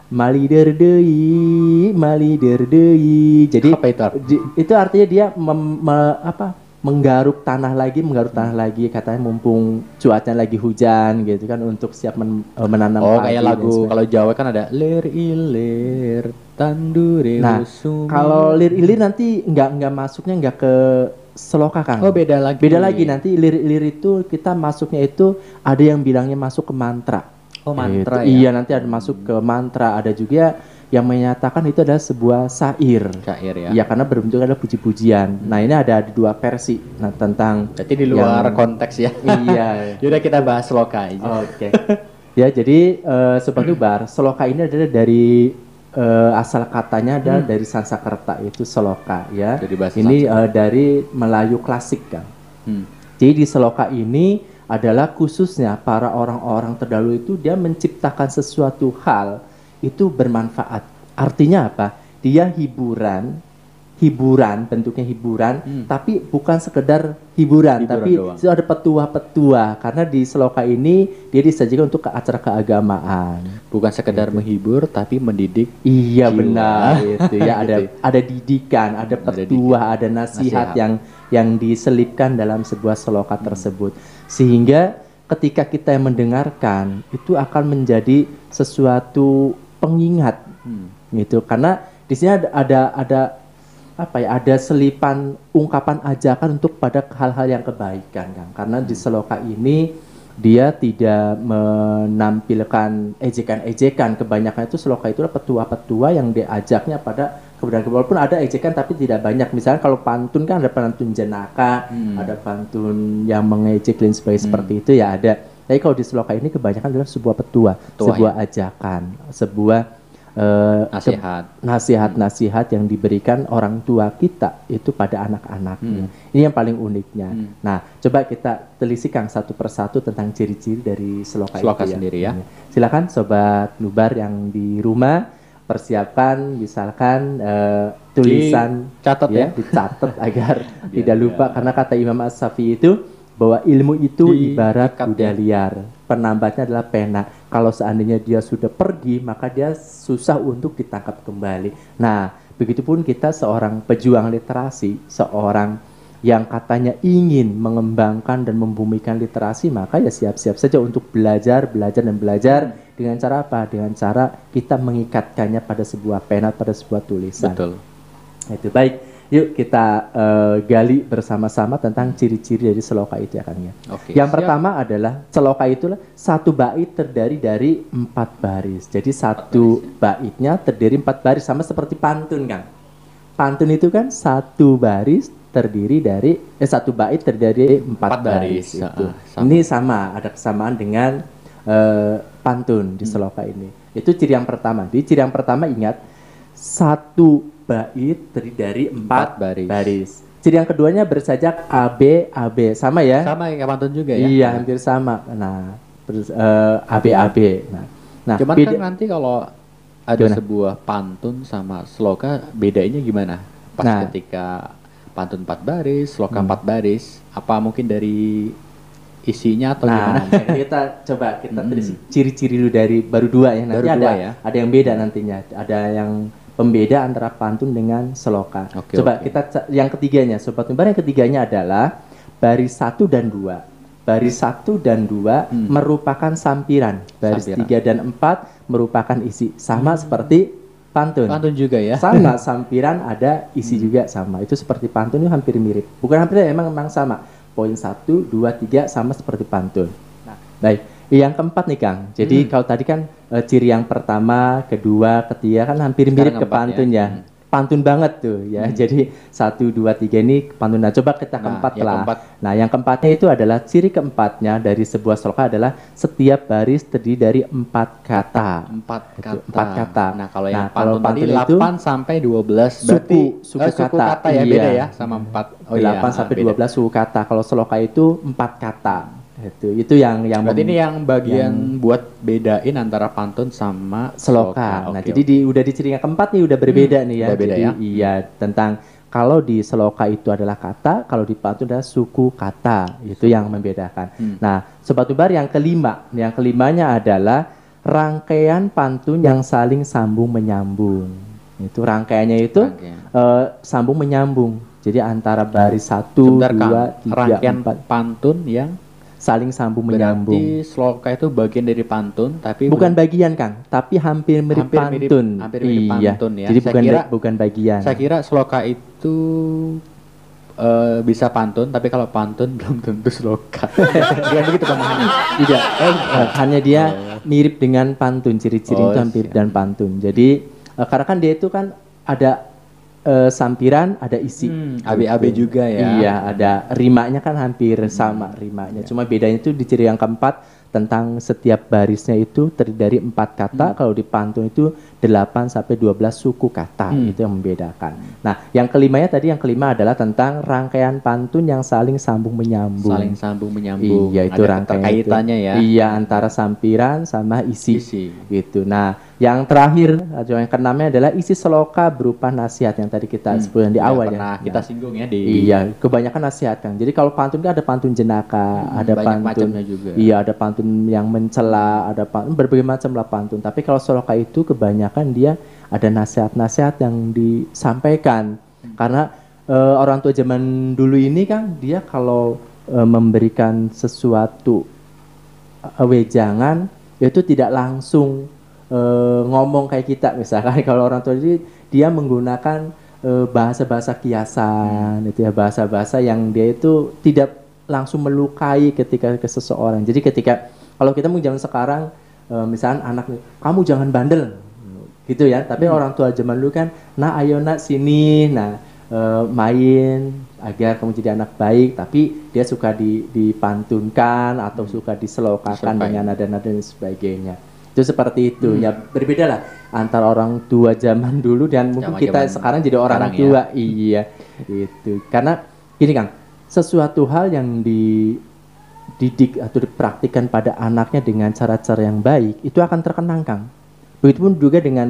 Malider deui, malider deui. Jadi Apa itu? itu artinya dia menggaruk tanah lagi, katanya mumpung cuacanya lagi hujan gitu kan, untuk siap menanam Oh, padi kayak dan lagu sebagainya. kalau Jawa kan ada lir ilir tandure Nah, usumi. kalau lir ilir nanti nggak masuknya nggak ke seloka kan? Oh, beda lagi. Beda lagi, nanti lir ilir itu kita masuknya itu ada yang bilangnya masuk ke mantra. Oh, mantra Gitu. ya. Iya, nanti ada masuk ke mantra, ada juga yang menyatakan itu adalah sebuah syair. Syair ya. Iya, karena berbentuk adalah puji-pujian. Nah, ini ada dua versi tentang Berarti di luar konteks ya. Iya. Yaudah kita bahas sloka aja. Oke. Ya, jadi Sobat Nubar, seloka ini adalah dari asal katanya adalah dari Sanskerta, itu seloka ya. Dari bahasa Ini dari Melayu klasik kan. Jadi di seloka ini adalah khususnya para orang-orang terdahulu itu dia menciptakan sesuatu hal itu bermanfaat. Artinya apa? Dia hiburan, bentuknya hiburan, tapi bukan sekedar hiburan tapi doang. itu ada petua-petua, karena di seloka ini dia disajikan untuk ke acara keagamaan. Bukan sekedar menghibur tapi mendidik. Iya, jiwa. benar itu ya, Gitu. ada didikan, ada petua, ada nasihat yang diselipkan dalam sebuah seloka tersebut, sehingga ketika kita yang mendengarkan itu akan menjadi sesuatu pengingat gitu, karena di sini ada selipan ungkapan ajakan untuk pada hal-hal yang kebaikan kan, karena di seloka ini dia tidak menampilkan ejekan-ejekan. Kebanyakan itu seloka itu petua-petua yang diajaknya pada kebenaran. Walaupun ada ejekan tapi tidak banyak. Misalnya kalau pantun kan ada pantun jenaka, ada pantun yang mengejek dan sebagainya, seperti itu ya ada. Tapi kalau di seloka ini kebanyakan adalah sebuah petua, sebuah ajakan, sebuah nasihat-nasihat yang diberikan orang tua kita itu pada anak-anaknya. Ini yang paling uniknya. Nah, coba kita telisik satu persatu tentang ciri-ciri dari seloka itu sendiri ya. Silakan Sobat Nubar yang di rumah persiapkan, misalkan tulisan, dicatat ya, dicatat agar tidak lupa, karena kata Imam As-Syafi'i itu bahwa ilmu itu ibarat kuda liar, penambatnya adalah pena. Kalau seandainya dia sudah pergi, maka dia susah untuk ditangkap kembali. Nah, begitupun kita seorang pejuang literasi, seorang yang katanya ingin mengembangkan dan membumikan literasi, maka ya siap-siap saja untuk belajar dengan cara apa? Dengan cara kita mengikatkannya pada sebuah pena, pada sebuah tulisan. Betul. Itu baik. Yuk kita gali bersama-sama tentang ciri-ciri dari seloka itu ya Kang ya. Oke, yang pertama adalah seloka itulah satu bait terdiri dari 4 baris. Jadi satu baitnya terdiri 4 baris, sama seperti pantun Kang. Pantun itu kan satu baris terdiri dari satu bait terdiri dari 4 baris. Itu. Ini sama, ada kesamaan dengan pantun di seloka ini. Itu ciri yang pertama. Di ciri yang pertama ingat, satu bait terdiri dari 4 baris. Ciri yang keduanya bersajak AB, sama ya? Sama kayak pantun juga ya? Iya, hampir sama. Nah, AB. Nah, cuman kan nanti kalau ada sebuah pantun sama sloka, bedanya gimana? Pas ketika pantun 4 baris, sloka 4 baris, apa mungkin dari isinya atau gimana? Kita telisik ciri-ciri dulu dari baru 2 ya. Nanti ada yang beda nantinya. Ada yang pembeda antara pantun dengan seloka. Oke, Coba oke. kita yang ketiganya, Sobat Nubar, yang ketiganya adalah baris 1 dan 2. Baris 1 dan 2 merupakan sampiran. Baris Sampiran. 3 dan 4 merupakan isi. Sama seperti pantun. Pantun juga ya. Sama, sampiran ada isi juga sama. Itu seperti pantun itu hampir mirip. Bukan hampir, memang sama. Poin 1, 2, 3 sama seperti pantun. Nah, baik. Yang keempat nih Kang. Jadi kalau tadi kan ciri yang pertama, kedua, ketiga kan hampir Sekarang mirip ke keempat pantun ya. ya. Pantun banget tuh ya. Jadi 1, 2, 3 ini pantun. Nah, coba kita Nah, keempat yang lah. keempat. Nah, yang keempatnya itu adalah ciri keempatnya dari sebuah sloka adalah setiap baris terdiri dari 4 kata. 4 Itu, kata. 4 kata. Nah, kalau Nah, yang kalau pantun tadi pantun itu 8 sampai 12 berarti suku suku kata. kata ya, Iya. beda ya sama 4. 8 sampai 12 suku kata. Kalau sloka itu 4 kata. Itu yang Berarti ini yang bagian buat bedain antara pantun sama seloka. Nah, Oke, jadi udah di ciri yang keempat nih udah berbeda nih ya. udah beda Jadi ya. iya, tentang kalau di seloka itu adalah kata, kalau di pantun adalah suku kata. Itu yang membedakan. Nah, Sobat Nubar, yang kelima, yang kelimanya adalah rangkaian pantun yang saling sambung menyambung. Itu rangkaiannya itu Rangkaian. sambung menyambung. Jadi antara baris 1, Sebentar, Kang. 2, 3, Rangkaian 4 pantun yang saling sambung menyambung. berarti sloka itu bagian dari pantun tapi Bukan bagian Kang, tapi hampir mirip pantun. hampir mirip Iya. pantun ya. Jadi Saya bukan bagian. Saya kira sloka itu bisa pantun, tapi kalau pantun belum tentu sloka. Bukan begitu pemahamannya. Tidak, hanya dia mirip dengan pantun, ciri-ciri Oh, itu hampir siap. dan pantun. Jadi karena kan dia itu kan ada sampiran, ada isi. AB-AB juga ya. Iya, ada rimanya kan hampir sama rimanya. Cuma bedanya itu di ciri yang keempat tentang setiap barisnya itu terdiri dari 4 kata. Kalau di pantun itu 8 sampai 12 suku kata. Itu yang membedakan. Nah, yang kelimanya tadi, yang kelima adalah tentang rangkaian pantun yang saling sambung menyambung. Saling sambung menyambung. Iya, itu Ada rangkaian keterkaitannya itu. ya. Iya, antara sampiran sama isi. Isi. Gitu. Nah, yang terakhir atau yang keenamnya adalah isi seloka berupa nasihat yang tadi kita sebutkan di awal ya. Pernah kita singgung ya di Iya, kebanyakan nasihat Kang. Jadi kalau pantun kan ada pantun jenaka, ada banyak pantun macamnya juga. Iya, ada pantun yang mencela, ada pantun berbagai macam lah pantun. Tapi kalau seloka itu kebanyakan dia ada nasihat-nasihat yang disampaikan. Karena orang tua zaman dulu ini kan dia kalau memberikan sesuatu wejangan itu tidak langsung ngomong kayak kita. Misalkan kalau orang tua jadi dia menggunakan bahasa-bahasa kiasan, itu ya, bahasa-bahasa yang dia itu tidak langsung melukai ketika ke seseorang. Jadi ketika kalau kita mau zaman sekarang misalnya anak, kamu jangan bandel gitu ya, tapi orang tua zaman dulu kan, nah ayo nak sini, nah main agar kamu jadi anak baik, tapi dia suka dipantunkan atau suka diselokakan dengan nada-nada dan sebagainya. Itu seperti itu ya, berbeda lah antara orang tua zaman dulu dan mungkin kita sekarang jadi orang tua. Iya, itu karena gini Kang, sesuatu hal yang dididik atau dipraktikkan pada anaknya dengan cara-cara yang baik itu akan terkenang Kang. Begitupun juga dengan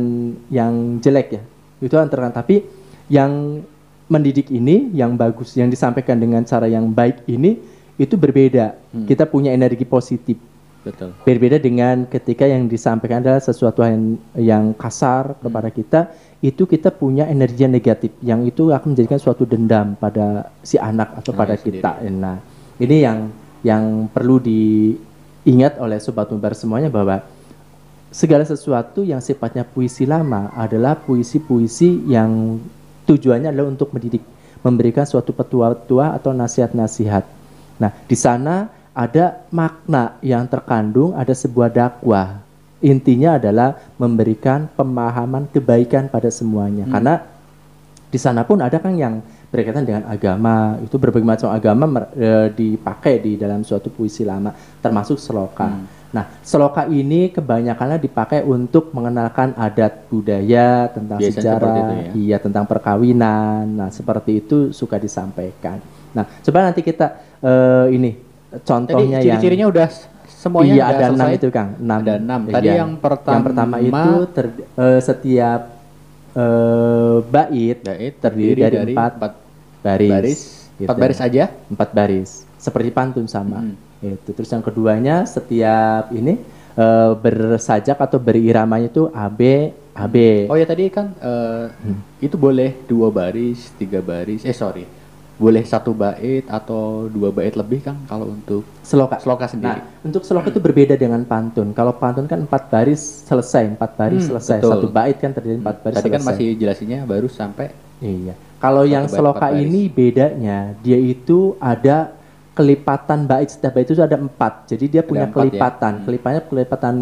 yang jelek ya, itu akan terkenang. Tapi yang mendidik ini, yang bagus, yang disampaikan dengan cara yang baik ini, itu berbeda. Kita punya energi positif. Betul. Berbeda dengan ketika yang disampaikan adalah sesuatu yang kasar kepada kita, itu kita punya energi yang negatif, yang itu akan menjadikan suatu dendam pada si anak atau pada kita. Nah, ini yang perlu diingat oleh Sobat Nubar semuanya, bahwa segala sesuatu yang sifatnya puisi lama adalah puisi-puisi yang tujuannya adalah untuk mendidik, memberikan suatu petua-petua atau nasihat-nasihat. Nah, di sana ada makna yang terkandung, ada sebuah dakwah. Intinya adalah memberikan pemahaman kebaikan pada semuanya. Karena di sana pun ada kan yang berkaitan dengan agama, itu berbagai macam agama dipakai di dalam suatu puisi lama, termasuk seloka. Nah, seloka ini kebanyakannya dipakai untuk mengenalkan adat budaya, tentang biasanya sejarah, iya, tentang perkawinan. Nah, seperti itu suka disampaikan. Nah, coba nanti kita ini contohnya yang ciri-cirinya udah semuanya iya, udah ada 6 selesai. itu Kang. 6. Ada 6. Tadi Iya. yang pertama itu setiap bait terdiri dari 4 baris. 4 baris aja? 4 baris. Seperti pantun sama. Itu. Terus yang keduanya setiap ini bersajak atau beriramanya itu AB AB. Oh ya tadi kan itu boleh 2 baris, 3 baris. Sorry. Boleh 1 bait atau 2 bait lebih kan kalau untuk Seloka. seloka sendiri. Nah, untuk seloka itu berbeda dengan pantun. Kalau pantun kan 4 baris selesai, 4 baris selesai. Betul. 1 bait kan terdiri 4 baris Tadi selesai. kan masih jelasinnya baru sampai Iya. Kalau yang bait, seloka 4 baris. ini bedanya, dia itu ada kelipatan bait. Setiap bait itu ada 4. Jadi dia punya 4 ya? kelipatan. Kelipatan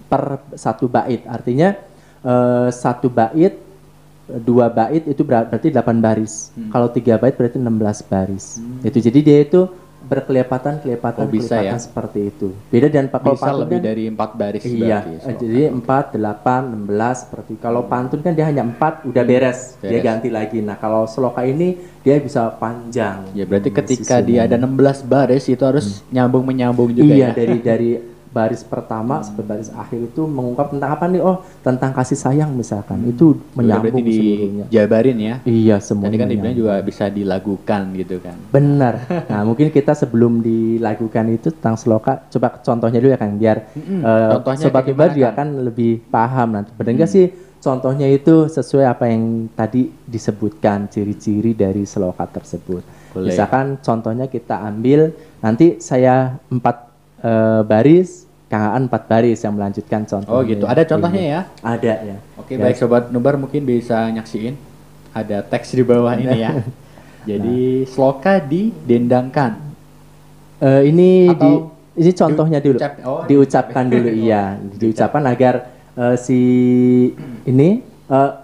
per 1 bait. Artinya 1 bait 2 bait itu berarti 8 baris. Kalau 3 bait berarti 16 baris. Itu jadi dia itu berkelipatan Oh, bisa ya? seperti itu. Beda dengan kalau bisa pantun lebih kan, dari 4 baris iya, berarti. seloka. jadi 4, 8, 16 seperti. Kalau pantun kan dia hanya 4 udah beres, dia beres. ganti lagi. Nah, kalau seloka ini dia bisa panjang. Ya berarti ketika susunannya. dia ada 16 baris itu harus nyambung menyambung juga Iya, ya. dari baris pertama sampai baris akhir itu mengungkap tentang apa nih? Oh, tentang kasih sayang misalkan. Itu menyambung berarti seluruhnya. dijabarin ya. Iya, Tadi semuanya. kan dibilang menyambung. juga bisa dilakukan gitu kan. Benar. Nah, mungkin kita sebelum dilakukan itu tentang seloka, coba contohnya dulu ya Kang, biar Contohnya sobat kayak Ubar gimana, juga Kang? kan lebih paham nanti. Benar nggak sih contohnya itu sesuai apa yang tadi disebutkan ciri-ciri dari seloka tersebut. Boleh. Misalkan contohnya kita ambil nanti saya 4 baris, Kang Aan 4 baris yang melanjutkan contohnya. Oh gitu. Ada contohnya ya? Ada ya. Oke, Ya. baik Sobat Nubar mungkin bisa nyaksiin. Ada teks di bawah ini ya. Jadi sloka didendangkan. Ini Atau ini contohnya dulu. Diucapkan dulu iya, diucapkan agar si ini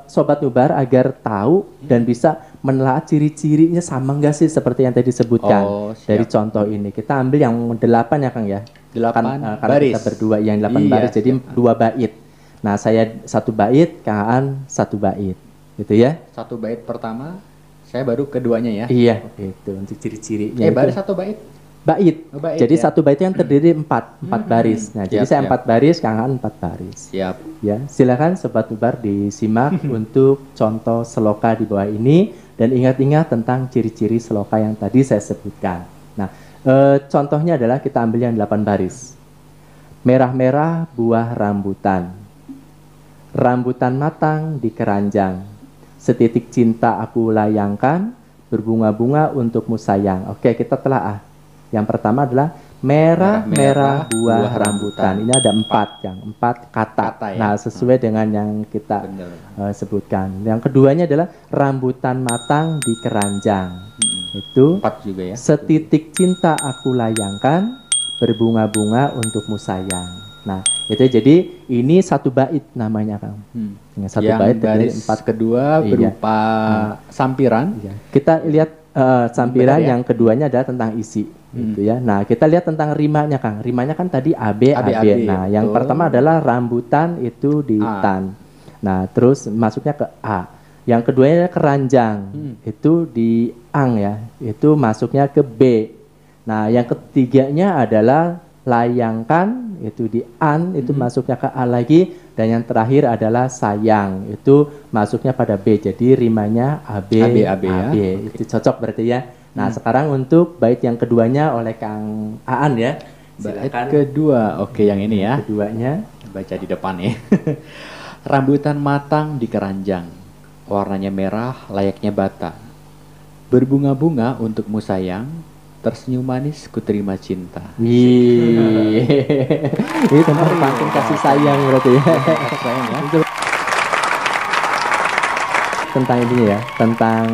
sobat Nubar agar tahu dan bisa menelaah ciri-cirinya sama enggak sih seperti yang tadi disebutkan. Oh, siap. Dari contoh ini. Kita ambil yang 8 ya Kang ya. 8 karena baris. kita berdua yang 8 Iya, baris jadi 2 bait. Nah, saya 1 bait, Kang Aan 1 bait. Gitu ya. 1 bait pertama, saya baru keduanya ya. Iya, itu untuk ciri-cirinya. Baru itu. 1 bait. Bait. Oh, bait, Jadi ya. 1 bait yang terdiri 4 baris. Nah, jadi Siap, saya siap. 4 baris, Kang Aan 4 baris. Siap. Ya, silakan sobat Nubar disimak untuk contoh seloka di bawah ini dan ingat-ingat tentang ciri-ciri seloka yang tadi saya sebutkan. Nah, contohnya adalah kita ambil yang 8 baris. Merah-merah buah rambutan. Rambutan matang di keranjang. Setitik cinta aku layangkan, berbunga-bunga untukmu sayang. Oke, kita telaah. Yang pertama adalah merah-merah buah rambutan. Ini ada 4 yang 4 kata. Kata ya. Nah, sesuai dengan yang kita Benar. sebutkan. Yang keduanya adalah rambutan matang di keranjang. Itu 4 juga ya. setitik cinta aku layangkan, berbunga-bunga untukmu sayang. Nah, itu jadi ini 1 bait namanya Kang. Dengan 1 Yang bait baris dari 4 kedua Iya. berupa sampiran. Iya. Kita lihat sampiran Benar ya? yang keduanya adalah tentang isi, gitu ya. Nah, kita lihat tentang rimanya, Kang. Rimanya kan tadi AB, AB. AB, Nah, yang betul. pertama adalah rambutan itu di A. tan. Nah, terus masuknya ke A. Yang keduanya keranjang, itu di ang ya. Itu masuknya ke B. Nah, yang ketiganya adalah layangkan, itu di an, itu masuknya ke A lagi. Dan yang terakhir adalah sayang, itu masuknya pada B. Jadi rimanya AB, AB ya. Itu cocok berarti ya. Nah, sekarang untuk bait yang keduanya oleh Kang Aan ya. Bait Silakan. kedua. Oke, yang ini ya. Keduanya. Baca di depan ya. Rambutan matang di keranjang. Warnanya merah, layaknya bata. Berbunga-bunga untukmu sayang. Tersenyum manis ku terima cinta. Wih. Ini tentang pantun kasih sayang berarti ya. Sayang ya. Tentang ini ya, tentang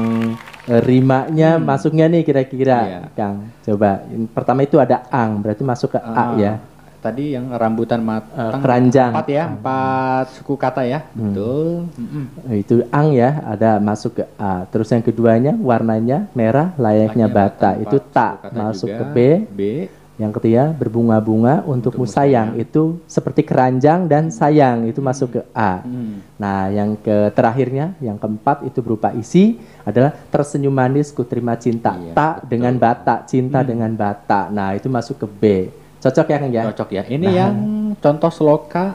rimanya masuknya nih kira-kira, Iya. Kang. Coba. Pertama itu ada ang, berarti masuk ke A ya. Tadi yang rambutan matang Keranjang. 4 ya, 4 suku kata ya. Betul. Itu ang ya, ada masuk ke A. Terus yang keduanya warnanya merah, layaknya bata. Itu tak masuk ke B. B. Yang ketiga berbunga-bunga untukmu sayang. Itu seperti keranjang dan sayang. Itu masuk ke A. Nah, yang terakhirnya, yang keempat itu berupa isi adalah tersenyum manis ku terima cinta. Iya, Tak dengan bata, cinta dengan bata. Nah, itu masuk ke B. Cocok ya Kang ya? Cocok ya. Ini yang contoh seloka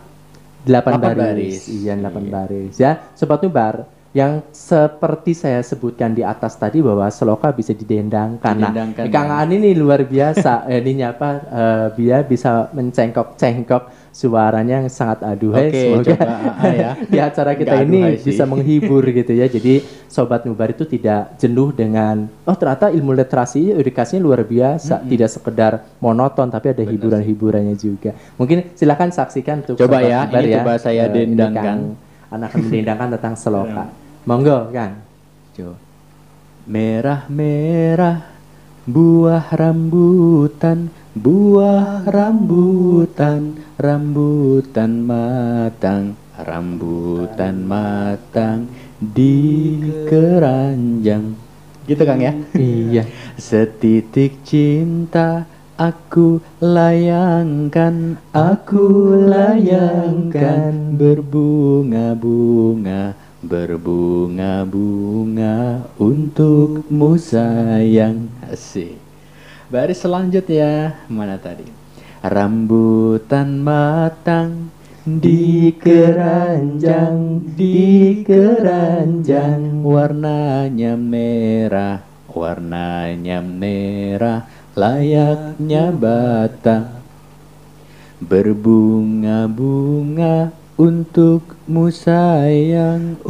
8 8 baris. baris. Iya, 8 baris ya. Sobat Nubar, yang seperti saya sebutkan di atas tadi bahwa seloka bisa didendangkan. Didendangkan, Nah, Kang Ani ini luar biasa. Ini apa? Dia bisa mencengkok-cengkok suaranya yang sangat aduhai. Oke, Semoga coba ya. di acara kita Nggak ini aduhai sih. bisa menghibur gitu ya. Jadi Sobat Nubar itu tidak jenuh dengan ternyata ilmu literasi edukasinya luar biasa. Tidak sekedar monoton tapi ada hiburan-hiburannya juga. Mungkin silakan saksikan untuk Coba Sobat ya, Nubar ini coba saya Ini dendangkan. Kang Ana akan mendendangkan tentang seloka. Monggo, Kang. Coba. Merah-merah buah rambutan, buah rambutan, rambutan matang di keranjang. Gitu Kang ya? Iya. Setitik cinta aku layangkan berbunga-bunga untukmu sayang. Asik. Baris selanjutnya mana tadi? Rambutan matang di keranjang, warnanya merah, layaknya bata, berbunga-bunga untukmu sayang,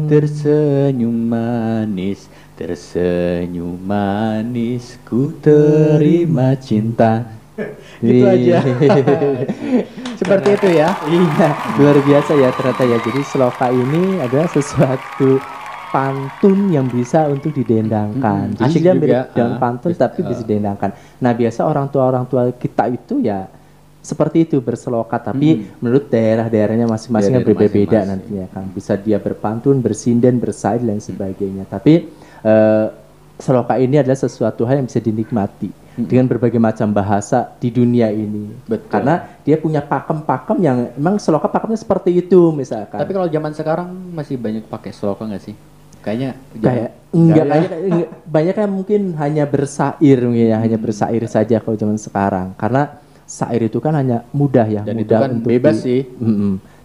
tersenyum manis, ku terima cinta. Gitu aja. Seperti itu ya. Iya, luar biasa ya ternyata ya. Jadi seloka ini adalah sesuatu pantun yang bisa untuk didendangkan. Jadi Asik dia juga, mirip dengan pantun tapi bisa didendangkan. Nah, biasa orang tua kita itu ya seperti itu berseloka, tapi menurut daerah-daerahnya masing-masing Daerah berbeda-beda masing-masing. nantinya kan. Bisa dia berpantun, bersinden, bersair dan sebagainya. Tapi seloka ini adalah sesuatu hal yang bisa dinikmati dengan berbagai macam bahasa di dunia ini. Betul. Karena dia punya pakem-pakem yang emang seloka pakemnya seperti itu misalkan. Tapi kalau zaman sekarang masih banyak pakai seloka nggak sih? Kayaknya Enggak, ya. banyak yang mungkin hanya bersair ya, hanya bersair saja kalau zaman sekarang. Karena sair itu kan hanya mudah ya, Dan itu mudah kan untuk bebas sih.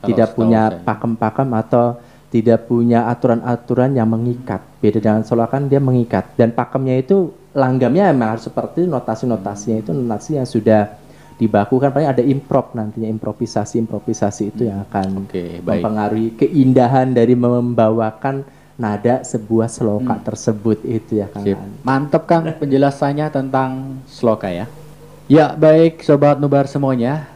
tidak setahu punya saya. pakem-pakem atau tidak punya aturan-aturan yang mengikat. Beda dengan seloka kan dia mengikat, dan pakemnya itu langgamnya emang harus seperti notasi-notasinya itu notasi yang sudah dibakukan, paling ada improv nantinya, improvisasi itu yang akan Oke, baik. mempengaruhi keindahan dari membawakan nada sebuah seloka tersebut itu ya Kang. Sip. Mantap Kang penjelasannya tentang seloka ya. Ya baik Sobat Nubar semuanya,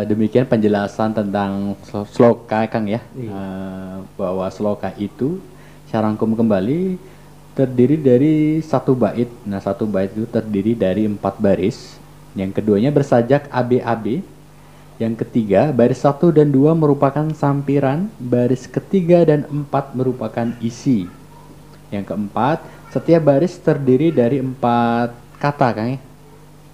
demikian penjelasan tentang seloka Kang ya. Bahwa seloka itu saya rangkum kembali terdiri dari satu bait. Nah satu bait itu terdiri dari 4 baris. Yang keduanya bersajak ABAB. Yang ketiga baris 1 dan 2 merupakan sampiran. Baris ketiga dan 4 merupakan isi. Yang keempat, setiap baris terdiri dari 4 kata Kang ya.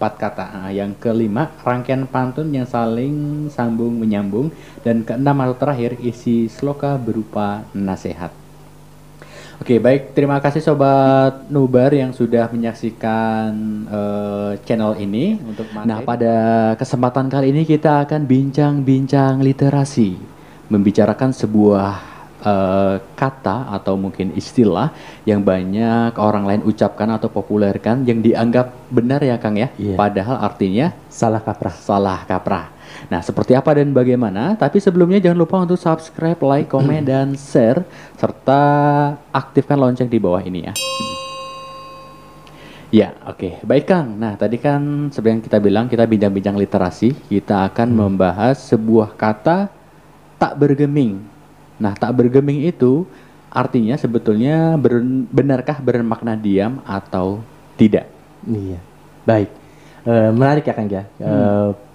4 kata. Nah, yang kelima, rangkaian pantun yang saling sambung menyambung. Dan keenam atau terakhir, isi sloka berupa nasihat. Oke, baik. Terima kasih Sobat Nubar yang sudah menyaksikan channel ini. Nah, pada kesempatan kali ini kita akan bincang-bincang literasi. Membicarakan sebuah kata atau mungkin istilah yang banyak orang lain ucapkan atau populerkan yang dianggap benar ya Kang ya. Iya. Padahal artinya Salah kaprah. salah kaprah. Nah, seperti apa dan bagaimana? Tapi sebelumnya jangan lupa untuk subscribe, like, komen, dan share serta aktifkan lonceng di bawah ini ya. Ya, oke. Baik Kang. Nah, tadi kan seperti yang kita bilang, kita bincang-bincang literasi. Kita akan membahas sebuah kata tak bergeming. Nah, tak bergeming itu artinya sebetulnya benarkah bermakna diam atau tidak? Iya. Baik. Menarik ya Kang ya.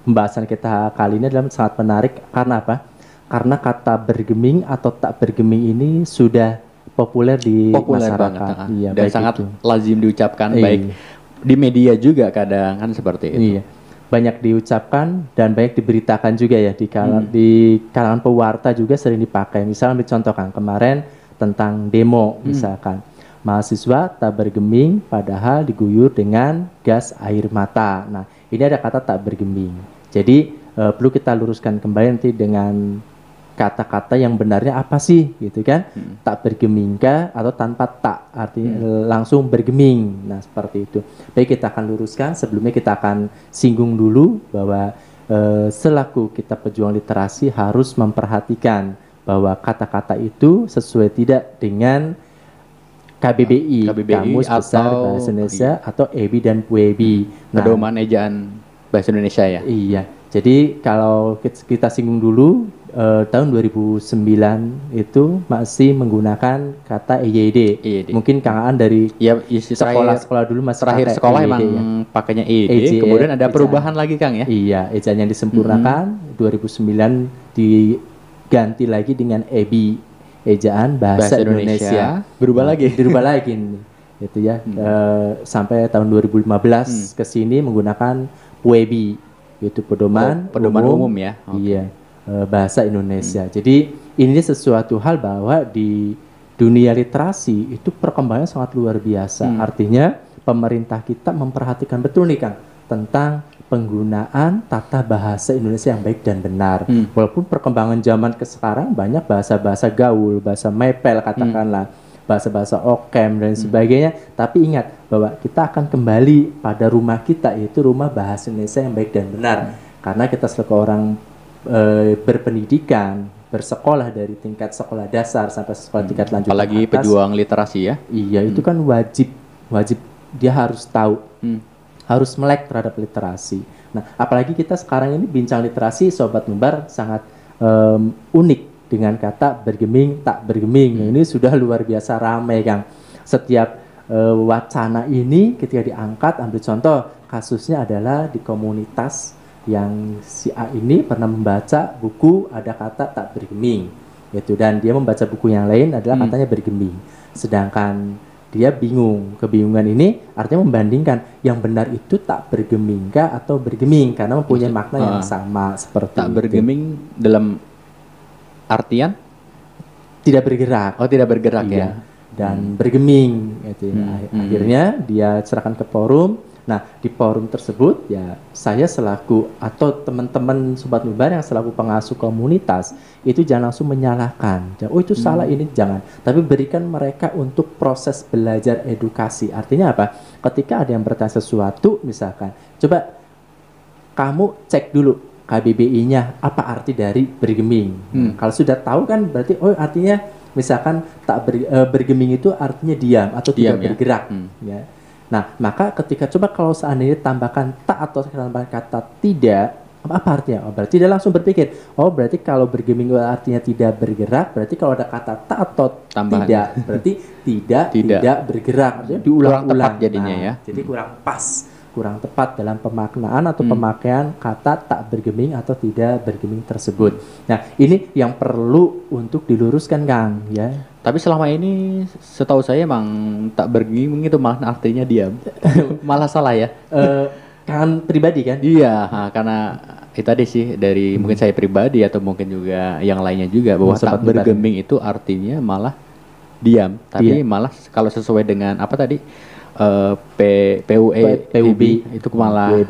Pembahasan kita kali ini adalah sangat menarik karena apa? Karena kata bergeming atau tak bergeming ini sudah populer di masyarakat. Iya, dan baik sangat itu. lazim diucapkan Iya. baik di media juga kadang kan seperti itu. Iya. Banyak diucapkan dan banyak diberitakan juga ya di kalangan pewarta juga sering dipakai. Misalnya dicontohkan kemarin tentang demo misalkan. Mahasiswa tak bergeming padahal diguyur dengan gas air mata. Nah, ini ada kata tak bergeming. Jadi perlu kita luruskan kembali nanti dengan kata-kata yang benarnya apa sih gitu kan. Tak bergeming kah atau tanpa tak, artinya langsung bergeming. Nah seperti itu. Baik, kita akan luruskan. Sebelumnya kita akan singgung dulu bahwa selaku kita pejuang literasi harus memperhatikan bahwa kata-kata itu sesuai tidak dengan KBBI, Kamus Besar Bahasa Indonesia, atau EBI dan PUEBI. Pedoman ejaan bahasa Indonesia ya. Iya. Jadi kalau kita singgung dulu, tahun 2009 itu masih menggunakan kata EYD. Mungkin Kang Aan dari sekolah dulu masih terakhir sekolah emang ya, pakainya EYD. Kemudian ada perubahan lagi Kang ya. Iya, ejaan yang disempurnakan 2009 diganti lagi dengan EBI, ejaan bahasa Indonesia. Berubah lagi gitu ya. Sampai tahun 2015 ke sini menggunakan PUEBI, itu pedoman umum ya. Iya. Bahasa Indonesia. Jadi ini sesuatu hal bahwa di dunia literasi itu perkembangannya sangat luar biasa. Artinya pemerintah kita memperhatikan betul nih Kang tentang penggunaan tata bahasa Indonesia yang baik dan benar. Walaupun perkembangan zaman ke sekarang banyak bahasa-bahasa gaul, bahasa mepel katakanlah, bahasa-bahasa okem dan sebagainya. Tapi ingat bahwa kita akan kembali pada rumah kita, yaitu rumah bahasa Indonesia yang baik dan benar. Karena kita selaku orang berpendidikan, bersekolah dari tingkat sekolah dasar sampai sekolah tingkat lanjut apalagi atas, pejuang literasi ya. Iya, itu kan wajib dia harus tahu, harus melek terhadap literasi. Nah, apalagi kita sekarang ini bincang literasi, Sobat Nubar sangat unik dengan kata bergeming tak bergeming. Ini sudah luar biasa ramai Kang. Setiap wacana ini ketika diangkat, ambil contoh kasusnya adalah di komunitas yang si A ini pernah membaca buku ada kata tak bergeming gitu, dan dia membaca buku yang lain adalah katanya bergeming, sedangkan dia bingung. Kebingungan ini artinya membandingkan yang benar itu tak bergeming kah atau bergeming, karena mempunyai makna yang sama seperti tak bergeming dalam artian tidak bergerak. Tidak bergerak ya. Dan bergeming gitu. Akhirnya dia serahkan ke forum. Nah, di forum tersebut ya saya selaku atau teman-teman Sobat Nubar yang selaku pengasuh komunitas itu jangan langsung menyalahkan. Oh itu salah, ini jangan. Tapi berikan mereka untuk proses belajar edukasi. Artinya apa? Ketika ada yang bertanya sesuatu misalkan, coba kamu cek dulu KBBI-nya apa arti dari bergeming. Kalau sudah tahu kan berarti artinya misalkan bergeming itu artinya diam atau tidak bergerak ya. Nah, maka ketika coba kalau seandainya tambahkan tak atau tambahkan kata tidak, apa artinya? Berarti dia langsung berpikir, berarti kalau bergeming artinya tidak bergerak, berarti kalau ada kata tak atau tambahan tidak, berarti tidak bergerak. Artinya diulang-ulang. Kurang tepat jadinya ya. Jadi kurang tepat dalam pemaknaan atau pemakaian kata tak bergeming atau tidak bergeming tersebut. Nah, ini yang perlu untuk diluruskan Kang ya. Tapi selama ini setahu saya emang tak bergeming itu malah artinya diam. Malah salah ya. Kan pribadi kan? Iya, karena itu tadi sih dari mungkin saya pribadi atau mungkin juga yang lainnya juga bahwa tak bergeming itu artinya malah diam. Tapi malah kalau sesuai dengan apa tadi PUB itu malah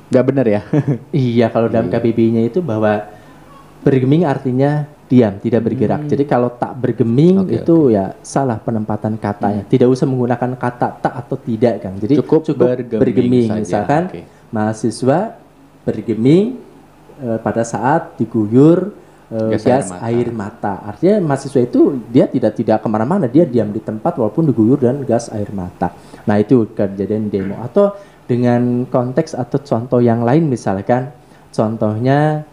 nggak benar ya. Iya, kalau dalam KBBI-nya itu bahwa bergeming artinya diam, tidak bergerak. Jadi kalau tak bergeming itu ya salah penempatan katanya. Tidak usah menggunakan kata tak atau tidak Kang. Jadi cukup bergeming. Misalkan mahasiswa bergeming pada saat diguyur gas air mata. Artinya mahasiswa itu dia tidak kemana-mana, dia diam di tempat walaupun diguyur dan gas air mata. Nah itu kejadian demo. Atau dengan konteks atau contoh yang lain misalkan, contohnya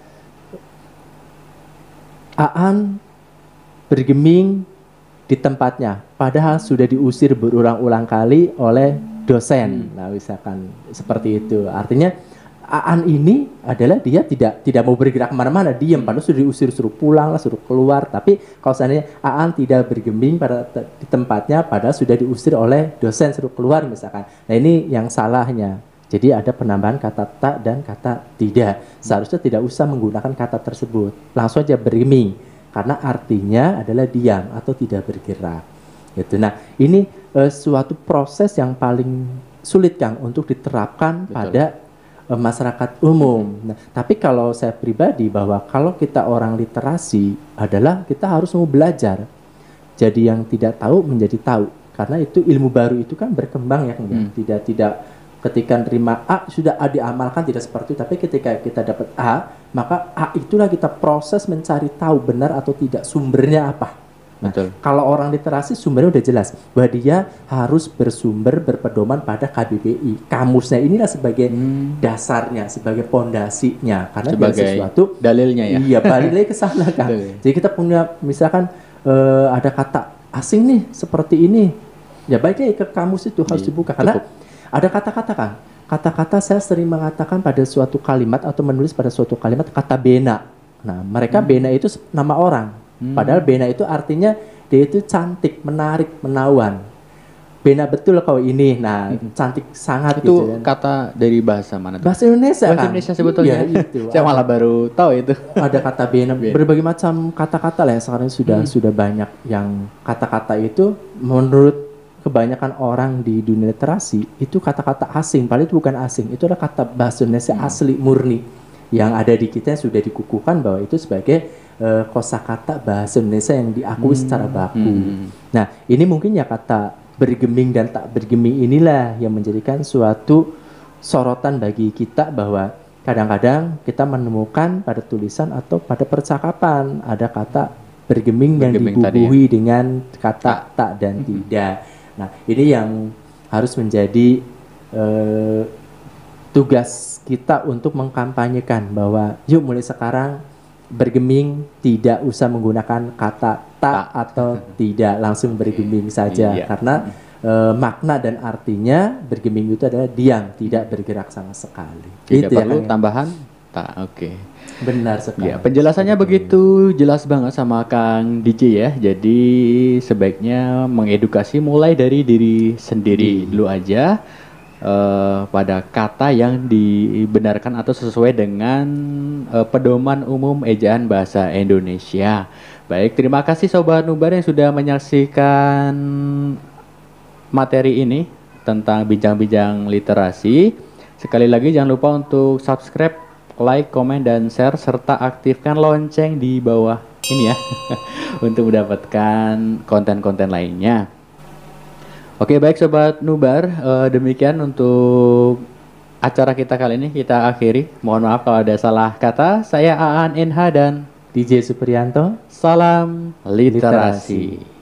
Aan bergeming di tempatnya, padahal sudah diusir berulang-ulang kali oleh dosen. Nah misalkan seperti itu. Artinya Aan ini adalah dia tidak mau bergerak kemana-mana, diam, padahal sudah diusir, suruh pulang lah, suruh keluar. Tapi kalau seandainya Aan tidak bergeming di tempatnya, padahal sudah diusir oleh dosen, suruh keluar misalkan. Nah ini yang salahnya. Jadi ada penambahan kata tak dan kata tidak. Seharusnya tidak usah menggunakan kata tersebut, langsung aja bergeming, karena artinya adalah diam atau tidak bergerak. Gitu. Nah ini suatu proses yang paling sulit Kang untuk diterapkan pada masyarakat umum. Nah, tapi kalau saya pribadi bahwa kalau kita orang literasi adalah kita harus mau belajar. Jadi yang tidak tahu menjadi tahu. Karena itu ilmu baru itu kan berkembang ya, Kang, ya. Tidak ketika terima A sudah A diamalkan tidak seperti itu, tapi ketika kita dapat A, maka A itulah kita proses mencari tahu benar atau tidak sumbernya apa. Nah, Betul. kalau orang literasi sumbernya udah jelas bahwa dia harus bersumber berpedoman pada KBBI. Kamusnya inilah sebagai dasarnya, sebagai pondasinya. Karena Sebagai sesuatu dalilnya ya. Iya, balik lagi ke sana kan. Betul. Jadi kita punya misalkan ada kata asing nih seperti ini. Ya baik deh ke kamus itu harus dibuka karena ada kata-kata kan. Kata-kata saya sering mengatakan pada suatu kalimat atau menulis pada suatu kalimat kata bena. Nah, mereka bena itu nama orang. Padahal bena itu artinya dia itu cantik, menarik, menawan. Bena betul kau ini. Nah, cantik sangat Itu gitu kan. kata dari bahasa mana tuh? Bahasa Indonesia Bahasa kan. Indonesia sebetulnya. Iya, itu. Saya malah baru tahu itu. Ada kata bena, berbagai macam kata-kata lah yang sekarang sudah banyak yang kata-kata itu menurut kebanyakan orang di dunia literasi itu kata-kata asing, padahal itu bukan asing, itu adalah kata bahasa Indonesia asli murni yang ada di kita yang sudah dikukuhkan bahwa itu sebagai kosakata bahasa Indonesia yang diakui secara baku. Nah, ini mungkin ya kata bergeming dan tak bergeming inilah yang menjadikan suatu sorotan bagi kita bahwa kadang-kadang kita menemukan pada tulisan atau pada percakapan ada kata bergeming yang Bergeming tadi dibubuhi dengan kata tak dan tidak. Nah, ini yang harus menjadi tugas kita untuk mengkampanyekan bahwa yuk mulai sekarang bergeming tidak usah menggunakan kata tak atau tidak, langsung bergeming saja. Iya. Karena makna dan artinya bergeming itu adalah diam, tidak bergerak sama sekali. Tidak Itu ya, perlu Kang, ya. tambahan tak. Oke. Benar sekali. Ya, penjelasannya begitu jelas banget sama Kang DJ ya. Jadi sebaiknya mengedukasi mulai dari diri sendiri dulu aja pada kata yang dibenarkan atau sesuai dengan pedoman umum ejaan bahasa Indonesia. Baik, terima kasih Sobat Nubar yang sudah menyaksikan materi ini tentang bincang-bincang literasi. Sekali lagi jangan lupa untuk subscribe, like, komen, dan share, serta aktifkan lonceng di bawah ini ya untuk mendapatkan konten-konten lainnya. Oke, baik Sobat Nubar, demikian untuk acara kita kali ini kita akhiri. Mohon maaf kalau ada salah kata. Saya Aan NH dan DJ Supriyanto. salam literasi.